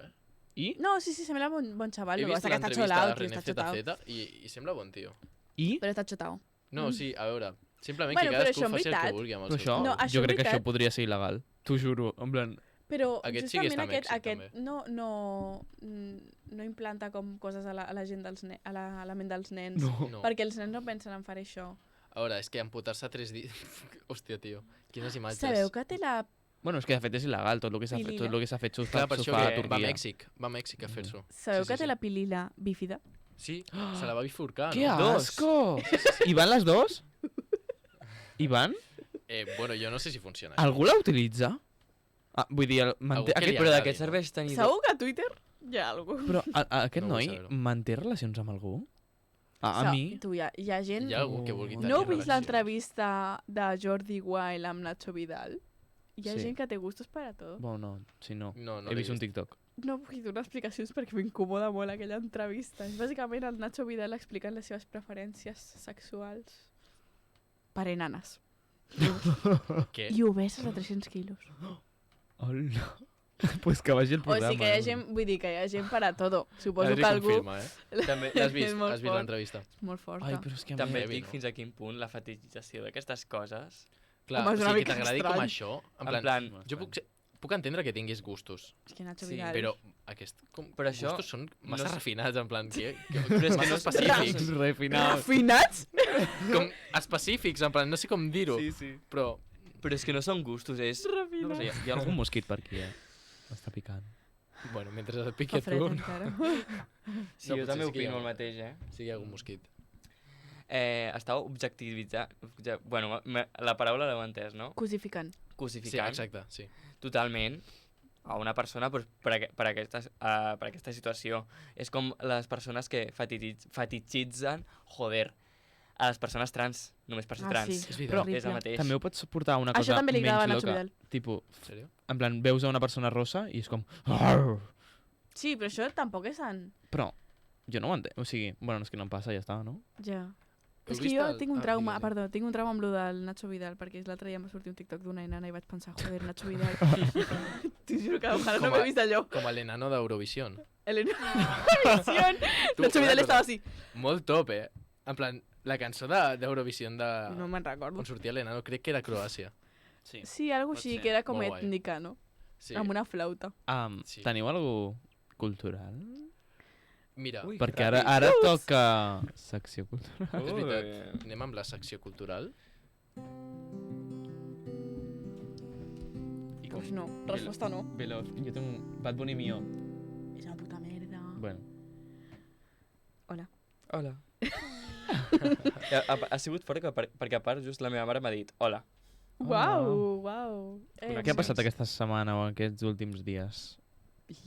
I? No, sí, sembla bon xaval. He Lo que vist passa que està l'entrevista de xolau, tio, René està xotau. ZZ i sembla bon tio. I? Però està xotau. No, sí, a veure, simplement Bueno, que però cadascú això en faci el que veritat- vulgui amb el Però seu això, No, corp. això jo en crec que veritat- això podria ser il·legal. T'ho juro, en plan... Però Aquest sí que està justament a Mèxic, aquest també. no implanta com coses a la gent a la ment dels nens. No. No. Perquè els nens no pensen en fer això. A veure, és que amputar-se 3 dies... Hòstia, tio, quines imatges. Sabeu que té la... Bueno, és que de fet és il·legal, tot el que s'ha fet, Pilila. tot el que s'ha fet s'ho Clar, per això fa a que va a Turquia. Mèxic, va a Mèxic a fer-s'ho. Sabeu Sí, que sí, té sí. la pilila bífida? Sí, se la va bifurcar, Que no? asco! I van les dos? I van? Bueno, jo no sé si funciona. Algú la utilitza? Ah, vull dir, Algú que li Però de agradi, què no? serveix tenir... Segur que a Twitter hi ha algú. Però aquest No vull noi saber-ho. manté relacions amb algú? A mi? Tu, hi ha gent... Hi ha algú que vulgui tenir No heu vist relacions. l'entrevista de Jordi Wild amb Nacho Vidal? Hi ha Sí. gent que té gustos per a tot. Bueno, no, si no. No, no He l'he vist un TikTok. No vull donar explicacions perquè m'incomoda molt aquella entrevista. És bàsicament el Nacho Vidal explicant les seves preferències sexuals per enanes. Què? I obeses de 300 quilos. Hola. Pues que vagi el O programa. sigui que hi ha gent, vull dir que hi ha gent per a todo. Suposo Adri que algú... confirma, També, L'has És vist? molt Has vist fort. l'entrevista? És molt forta. Ai, però és que a també mi... et heavy, dic no? fins a quin punt la fetitització d'aquestes coses. Clar, Home, és o una sigui, que mica t'agradi com estrany. això, En plan, jo puc entendre que tinguis gustos, És que Nacho Sí, Vidal... però Però això gustos són massa no és- refinats, en plan, Però és que massa no és- específics, Refinat. Refinats? com específics, en plan, no sé com dir-ho, sí. però Però és que no són gustos, és... No sé, hi ha algun mosquit per aquí, M'està picant. bueno, mentre et Fa piqui a fred tu, encara. Sí, No, jo potser també sí que hi ha opino el un- mateix, sí que hi ha algun mosquit. Estava objectivitzant... Bueno, la paraula l'heu entès, no? Cosificant. Sí, Cosificant exacte, sí. totalment a una persona doncs, per aquesta situació. És com les persones que fetitxitzen, joder, a les persones trans, només per ser Ah, trans. sí. És veritat. És el mateix. També ho pots portar a una Això cosa també li agradava a menys Nacho loca. Vidal. Tipo, En sèrio? en plan, veus a una persona rossa i és com... "Arr!" Sí, però això tampoc és tan... Però jo no ho entenc. O sigui, bueno, és que no em passa, ja està, no? Ja. Heu És que vist jo el- tinc un ah, trauma, digues, perdó, tinc un trauma amb lo del Nacho Vidal, perquè l'altre dia em va sortir un TikTok d'una nena i vaig pensar, joder, Nacho Vidal. T'ho juro que ojalà no Com a- m'he vist allò. Com a l'enano d'Eurovision. Elena Visión. Tu, Nacho una Vidal cosa, estava així. Molt top, En plan, la cançó d'Eurovision de... No me'n recordo. On sortia l'enano, crec que era Croàcia. Sí. Sí, algo pot així, ser. que era com Molt guai. ètnica, no? Sí. Amb una flauta. Sí. Teniu algú cultural? Mira, Ui, Perquè ràpid. ara toca secció cultural. és veritat, Ui. anem amb la secció cultural. I Doncs no, resposta no. Veloz. Jo tinc un Bad Bunny mío. És una puta merda. Bueno. Hola. Hola. ha sigut fort perquè a part just la meva mare m'ha dit hola. Uau, uau. Què ha passat aquesta setmana o aquests últims dies?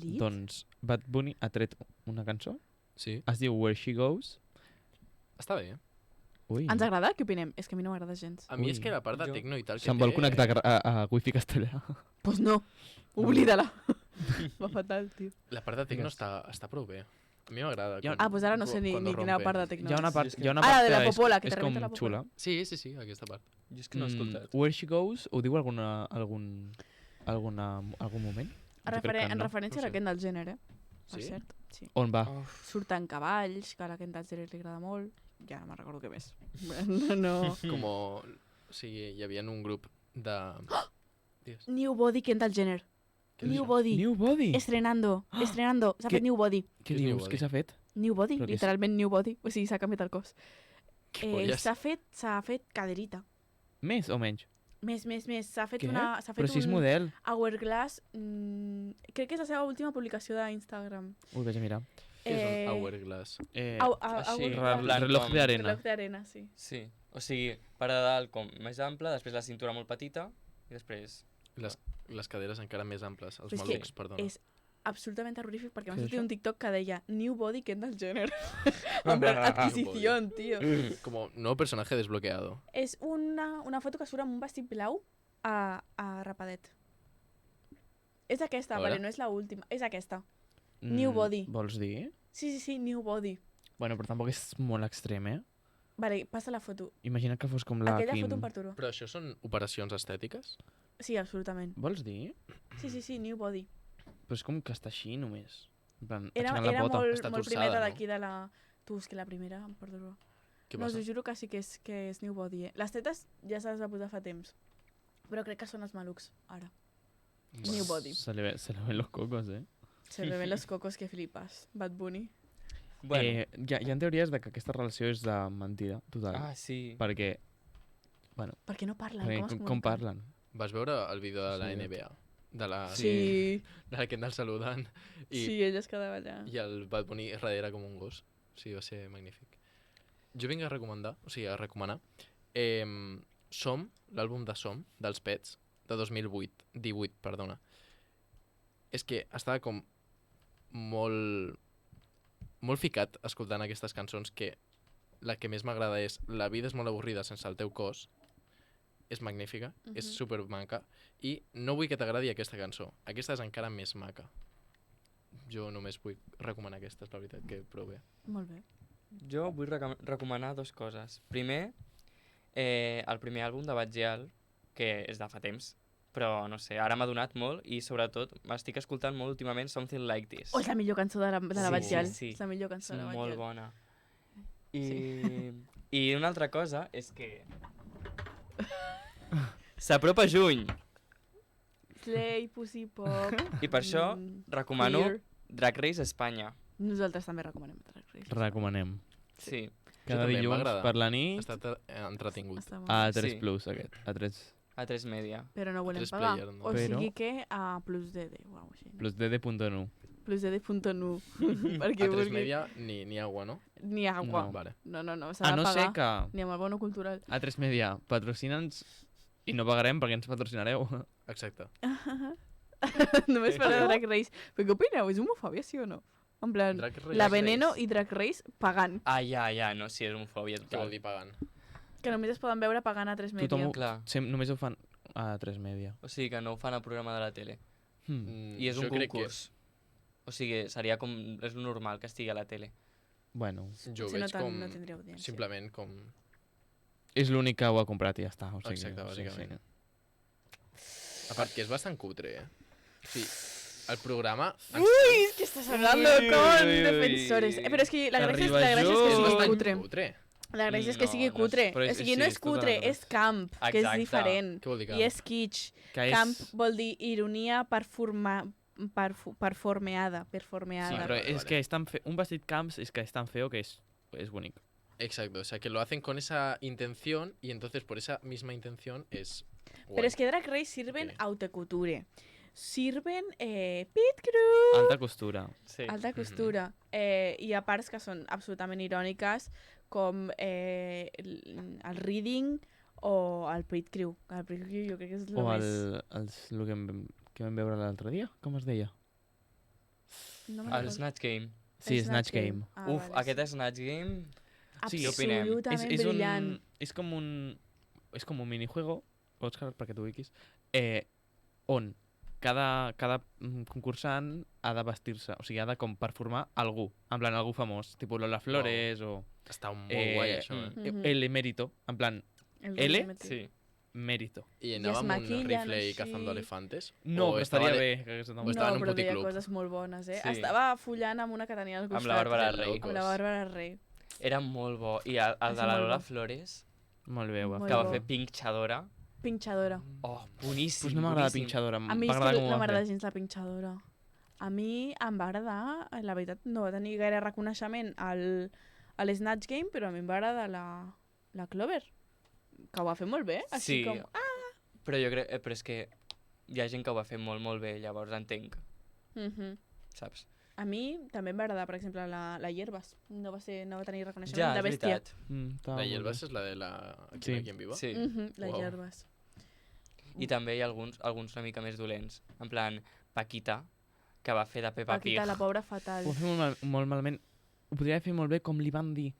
Lit? Doncs Bad Bunny ha tret una cançó. Sí. Es diu Where She Goes. Està bé. Ui. Ens agrada? Què opinem? És que a mi no m'agrada gens. A mi Ui. és que la part de Jo- tecno i tal que Se'n vol connectar a wifi castellà. Pues no. Oblida-la. Va fatal, tio. La part de tecno Digues. està prou bé. A mi m'agrada. Hi ha- quan- Ah, pues ara no sé ni cuando quina rompe. part de tecno. Hi ha una és. part, és que- hi ha una Ah, la part de la que popola, que és te com rebenta la popola. xula. Sí, aquesta part. Jo és que no he escoltat. Where She Goes ho diu algun moment? Jo crec que En no. referència no a la sé. Kendall Jenner, Per Sí? cert. Sí. On va? Uf. Surten cavalls, que a la Kendall Jenner li agrada molt. Ja no me'n recordo què més. No. Com, o sigui, hi havia un grup de... Digues. New Body Kendall Jenner. Què és New això? Body. New Body? Estrenando. Estrenando. S'ha Què? fet New Body. Què Què és New dius? Body? Què s'ha fet? New Body, Però què és? literalment New Body. O sigui, s'ha canviat el cos. Què polles? S'ha fet caderita. Més o menys? Més. S'ha fet Què? una... S'ha Però fet si és un model. Hourglass... crec que és la seva última publicació d'Instagram. Ui, vaig a mirar. Què és un hourglass? Així, Hourglass. plan Reloj com- d'arena. Reloj d'arena, sí. Sí, o sigui, part de dalt com més ample, després la cintura molt petita i després... Les caderes encara més amples, els Però és que malucs, perdona. És absolutament terrorífic perquè m'ha Què és sortit això? un TikTok que deia New Body Kendall Jenner. En plan, adquisició, tio. Como nuevo personaje desbloqueado. És una foto que surt amb un vestit blau a rapadet. És aquesta, A vale, veure. no és la última. És aquesta. New Body. Vols dir? Sí, New Body. Bueno, però tampoc és molt extrem, Vale, passa la foto. Imagina que fos com la Aquella Kim. foto em perturba. Però això són operacions estètiques? Sí, absolutament. Vols dir? Sí, New Body. Però és com que està així només. En plan, Era aixecant la pota. Està molt torçada, primeta no? d'aquí de la... Tu, és que la primera em perturba. Què No, us passa? ho juro que sí que és New Body, eh? Les tetes ja se les va posar fa temps. Però crec que són els malucs, ara. New Body. Se le ven los cocos, Se le ven los cocos que flipas. Bad Bunny. Bueno, Hi ha teories de que aquesta relació és de mentida, total. sí. Perquè, Per què no parlen? perquè Com es com comuniquen? parlen? Vas veure el vídeo de la Sí. NBA? De la, Sí, de la Kendall saludant i, sí, ella es quedava allà. i el Bad Bunny darrere com un gos. Sí, va ser magnífic. Jo vinc a recomanar, a recomanar Som, l'àlbum de Som, dels Pets, de 18, perdona. És que estava com molt ficat escoltant aquestes cançons que la que més m'agrada és La vida és molt avorrida sense el teu cos. És magnífica, és Mhm. super maca i no vull que t'agradi aquesta cançó. Aquesta és encara més maca. Jo només vull recomanar aquesta, és la veritat, que prou bé. Molt bé. Jo vull recomanar dues coses. Primer, el primer àlbum de Batgirl, que és de fa temps, però no sé, ara m'ha donat molt i sobretot m'estic escoltant molt últimament Something Like This. Oh, és la millor cançó de la Sí, Batgirl. sí. És la millor cançó de la Molt Batgirl. bona. I una altra cosa és que s'apropa juny Slay, Pussy Pop... i per això recomano Queer. Drag Race Espanya. Nosaltres també recomanem Drag Race. Recomanem. Sí. Cada també dilluns m'agrada. per la Ha nit estat entretingut. Està molt a bé. 3 Sí. Plus aquest. A 3 A 3 Media. Però no volem Tres pagar. player, no? O Però- sigui que a Plus DD o alguna cosa així. plus DD.nu. Plus DD.nu. Perquè A 3 vulgui... Media ni agua, no? Ni agua. No. Vale. No, s'ha A de no ser pagar. que Ni amb el bono cultural. A3 Media patrocina'ns i no pagarem perquè ens patrocinareu. Exacte. Només per a Drag Race. Però què opineu? És homofòbia, sí o no? En plan, Drag Race. la Veneno i Drag Race pagant. Ja, no, sí, és homofòbia Què vol total. dir pagant? Que només es poden veure pagant a 3 Media. Tothom ho- Clar, Només ho fan a 3 Media. o sigui que no ho fan al programa de la tele. I és Jo un crec que- concurs. O sigui, seria com... És lo normal que estigui a la tele. Bueno, Jo ho Si no, veig com... no tindria audiència. Simplement com... és l'únic que ho ha comprat i ja està. O sigui, Exacte, bàsicament. Sí. A part que és bastant cutre, eh? Sí, el programa... Uy, es que estás hablando Uy, con uy, uy. defensores. Però és que la gràcia és, Arriba la gràcia és que jo. és sigui bastant cutre. cutre. La gràcia és que No, sigui no és- cutre. però O sigui, no sí, és és tota la cutre, raó. és camp, que és Exacte. diferent. Què vol dir I és kitsch. Que Camp vol dir ironia performeada. Sí, Vale, però vale, és que és tan un vestit camps és que és tan feo que és bonic. Exacto, o sea, que lo hacen con esa intención y entonces por esa misma intención es guay. Pero es que Drag Race sirven Ok. haute couture. Sirven pit crew, Alta costura. Sí. alta costura. I a parts que són absolutament iròniques, com el reading o el pit crew. El pit crew jo crec que és el O més... el que vam veure l'altre dia, com es deia? No me'n El recordo. Snatch Game. Sí, Snatch Game. Ah, Uf, vale, aquest Snatch Game... Sí, què opinem? Absolutament brillant. És com un minijuego, Òscar, perquè t'ho ubiquis, on cada concursant ha de vestir-se, o sigui, ha de com performar algú, en plan algú famós, tipus Lola Flores o Està molt guai això, eh? Mhm. el emérito, en plan El L? LGBT. Sí. mérito. Y es anava amb un maquillen rifle y així. cazando elefantes. No, o però estava estaria de- bé. Que hagués estat o molt estava No, en un però deia puticlub. coses molt bones, eh? Sí. Estava follant amb una que tenia al costat. Amb la Bàrbara Que Rey. locos. Amb la Bàrbara Rey. Era molt bo. I el És de la molt Lola bo. Flores, Molt bé, ho va Molt fer. que va bo. fer Pinxadora. Pinxadora. Oh, boníssim, Pues no m'agrada boníssim. pinxadora, A mi va és que agradar com ho no va m'agrada fer. gens la pinxadora. A mi em va agradar, la veritat, no va tenir gaire reconeixement a l'Snatch Game, però a mi em va agradar la Clover, que ho va fer molt bé, així Sí, com... però jo crec... Però és que hi ha gent que ho va fer molt, molt bé, llavors entenc, saps? A mi també em va agradar, per exemple, la Hierbas. No va tenir reconeixement Ja, de és bèstia. veritat. Estava La molt Hierbas bé. és la de la... Aquí, Sí. aquí en viva? Sí. La Uau. Hierbas. I també hi ha alguns una mica més dolents. En plan, Paquita, que va fer de Peppa Pig. Paquita, la pobra fatal. Ho va fer molt malament. Ho podria fer molt bé com li van dir.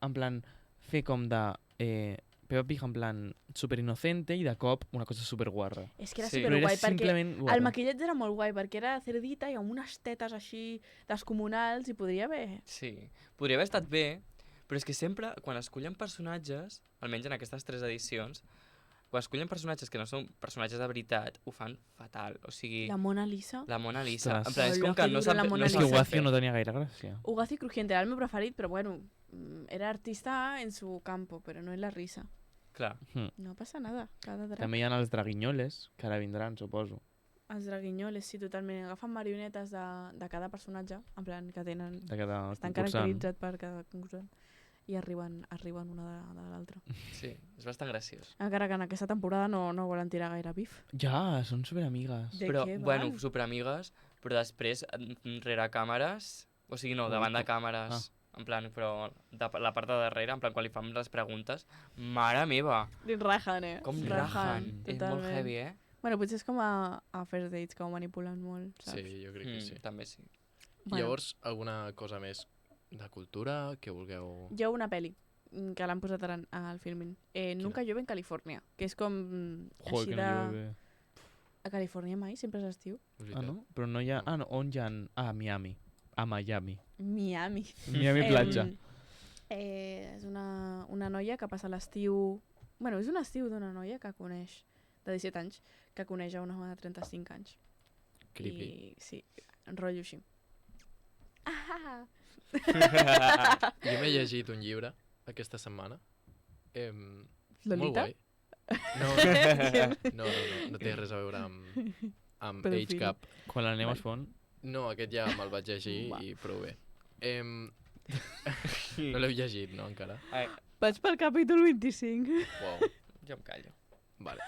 En plan, fer com de Peppa Pig en plan super inocente i de cop una cosa super guarra. És que era Sí. Però era superguai, perquè simplement el guarra. maquillatge era molt guai, perquè era cerdita i amb unes tetes així descomunals i podria haver... Sí. Podria haver estat bé, però és que sempre, quan escullen personatges, almenys en aquestes 3 edicions, quan escullen personatges que no són personatges de veritat, ho fan fatal. O sigui, La Mona Lisa. la Mona Lisa. Ostres. En plan, és Hola, com que que no dura sap, la Mona no És sap que què Guacio fer. no tenia gaire gràcia. Ugaci Crujiente era el meu preferit, però bueno, era artista en su campo, però no en la risa. Clar. No passa nada, cada drag. També hi ha els draguinyoles, que ara vindran, suposo. Els draguinyoles, sí, totalment. Agafen marionetes de cada personatge, en plan que tenen... De cada Estan concursant. caracteritzats per cada concursant. I arriben una de l'altra. Sí, és bastant graciós. Encara que en aquesta temporada no volen tirar gaire bif. Ja, són superamigues. De Però, què van? bueno, superamigues, però després, rere càmeres, o sigui, no, davant de càmeres, en plan, però de la part de darrere, en plan, quan li fan les preguntes, mare meva, Rajan, eh? com rajan. És molt heavy, eh? Bueno, potser és com a First Dates, que ho manipulen molt, saps? Sí, jo crec que sí. També sí. I llavors, alguna cosa més de cultura que vulgueu... Hi ha una pel·li que l'han posat ara al filming. Nunca llueve en Califòrnia, que és com Joder, així que de... no llueve. A Califòrnia mai, sempre és estiu. És Ah, veritat. no? Però no hi ha... Ah, no, on hi ha... Ah, a Miami. A Miami. Miami. Miami platja. És una noia que passa l'estiu Bueno, és un estiu d'una noia que coneix, de 17 anys, que coneix a un home de 35 anys. Creepy. I sí, rotllo així. Ah! Jo m'he llegit un llibre aquesta setmana. Molt Lolita? guai. No té res a veure amb Age Pedofili. Cap. Quan la Neus Font... No, aquest ja me'l vaig llegir Va. i prou bé. No l'heu llegit, no, encara? Ai, Vaig pel capítol 25. Uau, jo em callo. vale.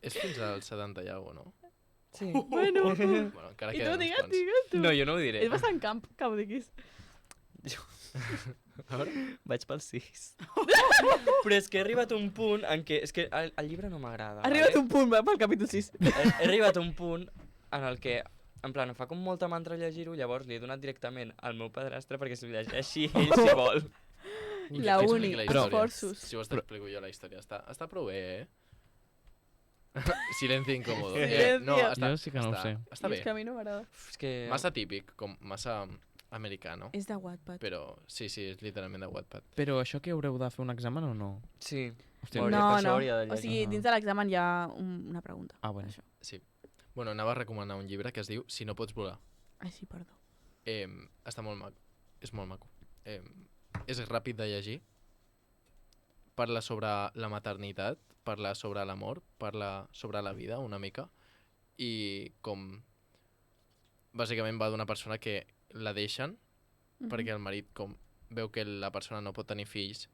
És fins al 70 i alguna cosa, no? Sí. Bueno, Bueno, encara i tu, queden uns digues, quants. digues tu. No, jo no ho diré. És bastant camp, que ho diguis. A veure, Vaig pel 6. Però és que he arribat a un punt en què... És que el llibre no m'agrada. Ha arribat un punt, va, pel capítol 6. He arribat a un punt en el que, en plan, em fa com molta mantra llegir-ho, llavors li he donat directament al meu padrastre perquè s'ho llegeixi ell si vol. La Explica uni, la història. esforços. Si vols t'explico jo la història. Està prou bé, Silencio incòmodo. Silencio. No, està, Jo sí que no ho sé. Està I bé. és que a mi no m'agrada. És que... Massa típic, com massa americano. És de Wattpad. Però sí, és literalment de Wattpad. Però això que haureu de fer un examen o no? Sí. Hòstia, Hauria- No, per això no. hauria de O llegir. sigui, dins de l'examen hi ha una pregunta. Ah, bueno. Això. Sí. Bueno, anava a recomanar un llibre que es diu Si no pots volar. Ai, sí, perdó. Està molt maco. És molt maco. És ràpid de llegir. Parla sobre la maternitat, parla sobre l'amor, parla sobre la vida una mica. I com... Bàsicament va d'una persona que la deixen perquè el marit com veu que la persona no pot tenir fills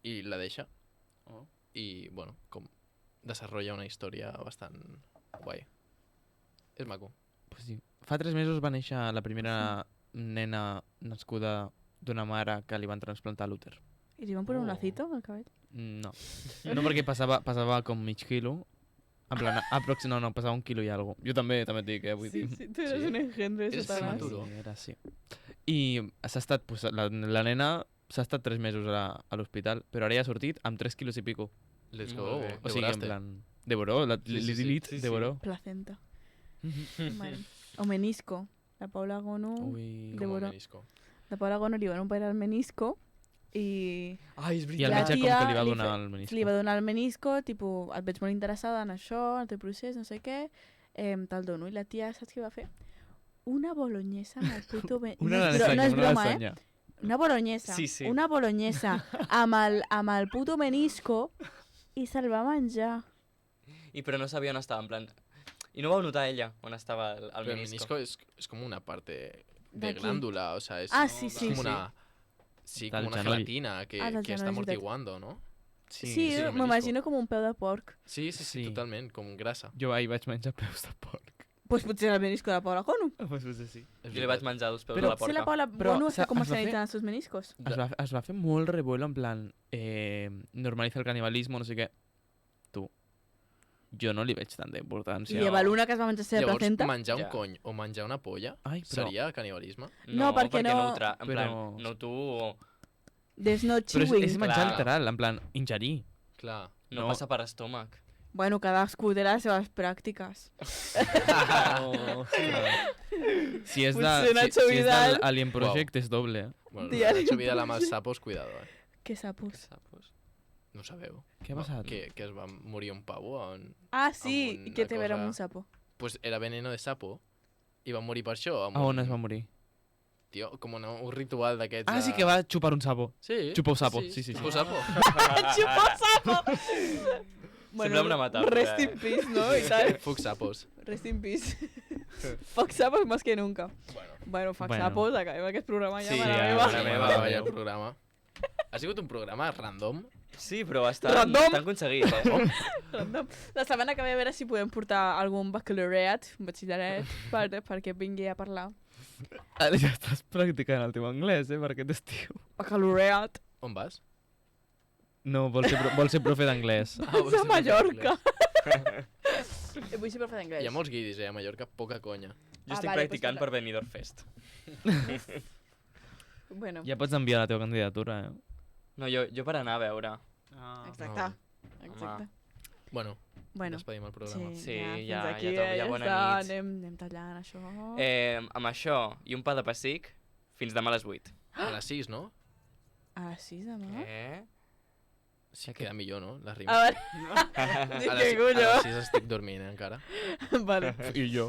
i la deixa. Oh. I, bueno, com desenvolupa una història bastant guai. És maco. Pues sí. Fa 3 mesos va néixer la primera nena nascuda d'una mare que li van transplantar l'úter. I li van posar un Oh. lacito al cabell? No. No perquè pesava com mig quilo. En plan, no, pesava 1 quilo i alguna cosa. Jo també et dic, vull dir. Sí, tu eres Sí. un engendro de És Satanàs. prematuro. Sí, era així. I s'ha estat, pues, la nena s'ha estat 3 mesos a l'hospital, però ara ja ha sortit amb 3 quilos i pico. Let's Molt go. bé. O sigui, en plan... Devoró, l'Ilit sí, sí. devoró. Placenta. Bueno. O menisco. La Paula Gono... Ui. Com Devoró. a menisco. La Paula Gono li van operar el menisco i Ai, és I el La metge com tia que li va li donar fe- el menisco. li va donar el menisco, tipus, et veig molt interessada en això, en el teu procés, no sé què, te'l dono. I la tia, saps què va fer? Una boloñesa amb el puto... Una no, lasanya, no és una broma, lasanya. Una boloñesa. Sí, sí. Una boloñesa amb el puto menisco i se'l va menjar. I però no sabia on estava, en plan... I no vau notar ella on estava el Pero el menisco. menisco es como una parte de D'aquí. glándula, o sea, es, Ah, sí, sí. es como una... Sí, Del como una genoll. gelatina que, Ah, del que está genoll, és veritat. amortiguando, ¿no? Sí, el menisco. m'imagino com un peu de porc. Sí, sí, sí, Sí. totalment, com grasa. Jo ahir vaig menjar peus de porc. Pues potser el menisco de la Paula Gono. Pues potser sí. És Jo li vaig veritat. menjar els peus Però de la Potser la porca. Paula Però Gono es va està comercialitzant els seus meniscos. Es va fer molt revuelo, en plan, normaliza el canibalismo, no sé què. Tu, jo no li veig tanta importància. I Eva Luna, que es va menjar la seva Llavors, placenta. menjar un Ja. cony o menjar una polla Ai, però, seria canibalisme? No, perquè no- ho tra... En plan, però- no tu... There's no però chewing. és menjar Clar. literal, en plan, ingerir. Clar. No, No. passa per estómac. Bueno, cadascú té les seves pràctiques. Si és, Potser Nacho si és Vidal- del Alien Project, és doble. Bueno, Diari Nacho Vidal amb els sapos, cuidado, Què sapos? Sapos. No ho sabeu. Què ha passat? Que es va morir un pavo en... Ah, sí, Amb i què una té a veure amb cosa- un sapo? Pues era veneno de sapo i va morir per això. Amb A on un- es va morir? Tio, com un ritual d'aquests... Ah, sí que va xupar un sapo. Sí. Xupar un sapo, sí, sí. Xupar un sapo. Xupa sapo! Sembla una metàfora, Rest in peace, ¿no? Y tal. Fuck sapos. Rest in peace. Fuck sapos más que nunca. Bueno, fuck Bueno. sapos, acabem aquest programa ja, Sí, mare ja, meva. mare meva. Meva, vaya programa. Ha sigut un programa random. Sí, però bastant, Random. bastant aconseguit, Random. La setmana que ve a veure si podem portar algun baccalaureat, un batxillerat, perquè vingui a parlar. Ara ja estàs practicant el teu anglès, per aquest estiu. Baccalaureat. On vas? No, vol ser profe d'anglès. vols És a ser Mallorca. Vull ser profe d'anglès. Hi ha molts guiris, a Mallorca, poca conya. Jo estic vale, practicant pues per Benidorm Fest. Bueno, Ja pots enviar la teva candidatura, No, jo per anar a veure. exacte. Exacte. Bueno, Bueno, despedim el programa. Sí, ja, fins ja- aquí, ja toca, ja bona està. nit. Anem tallant això. Amb això i un pa de pessic, fins demà a les 8. A les 6, no? A les 6 demà? Sí, queda millor, no? Les A rimes. veure... A Que les cullo. 6 estic dormint, encara. Vale. I jo.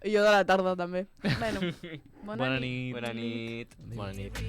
I jo de la tarda, també. Bueno, Bona nit. Bona nit. Bona nit.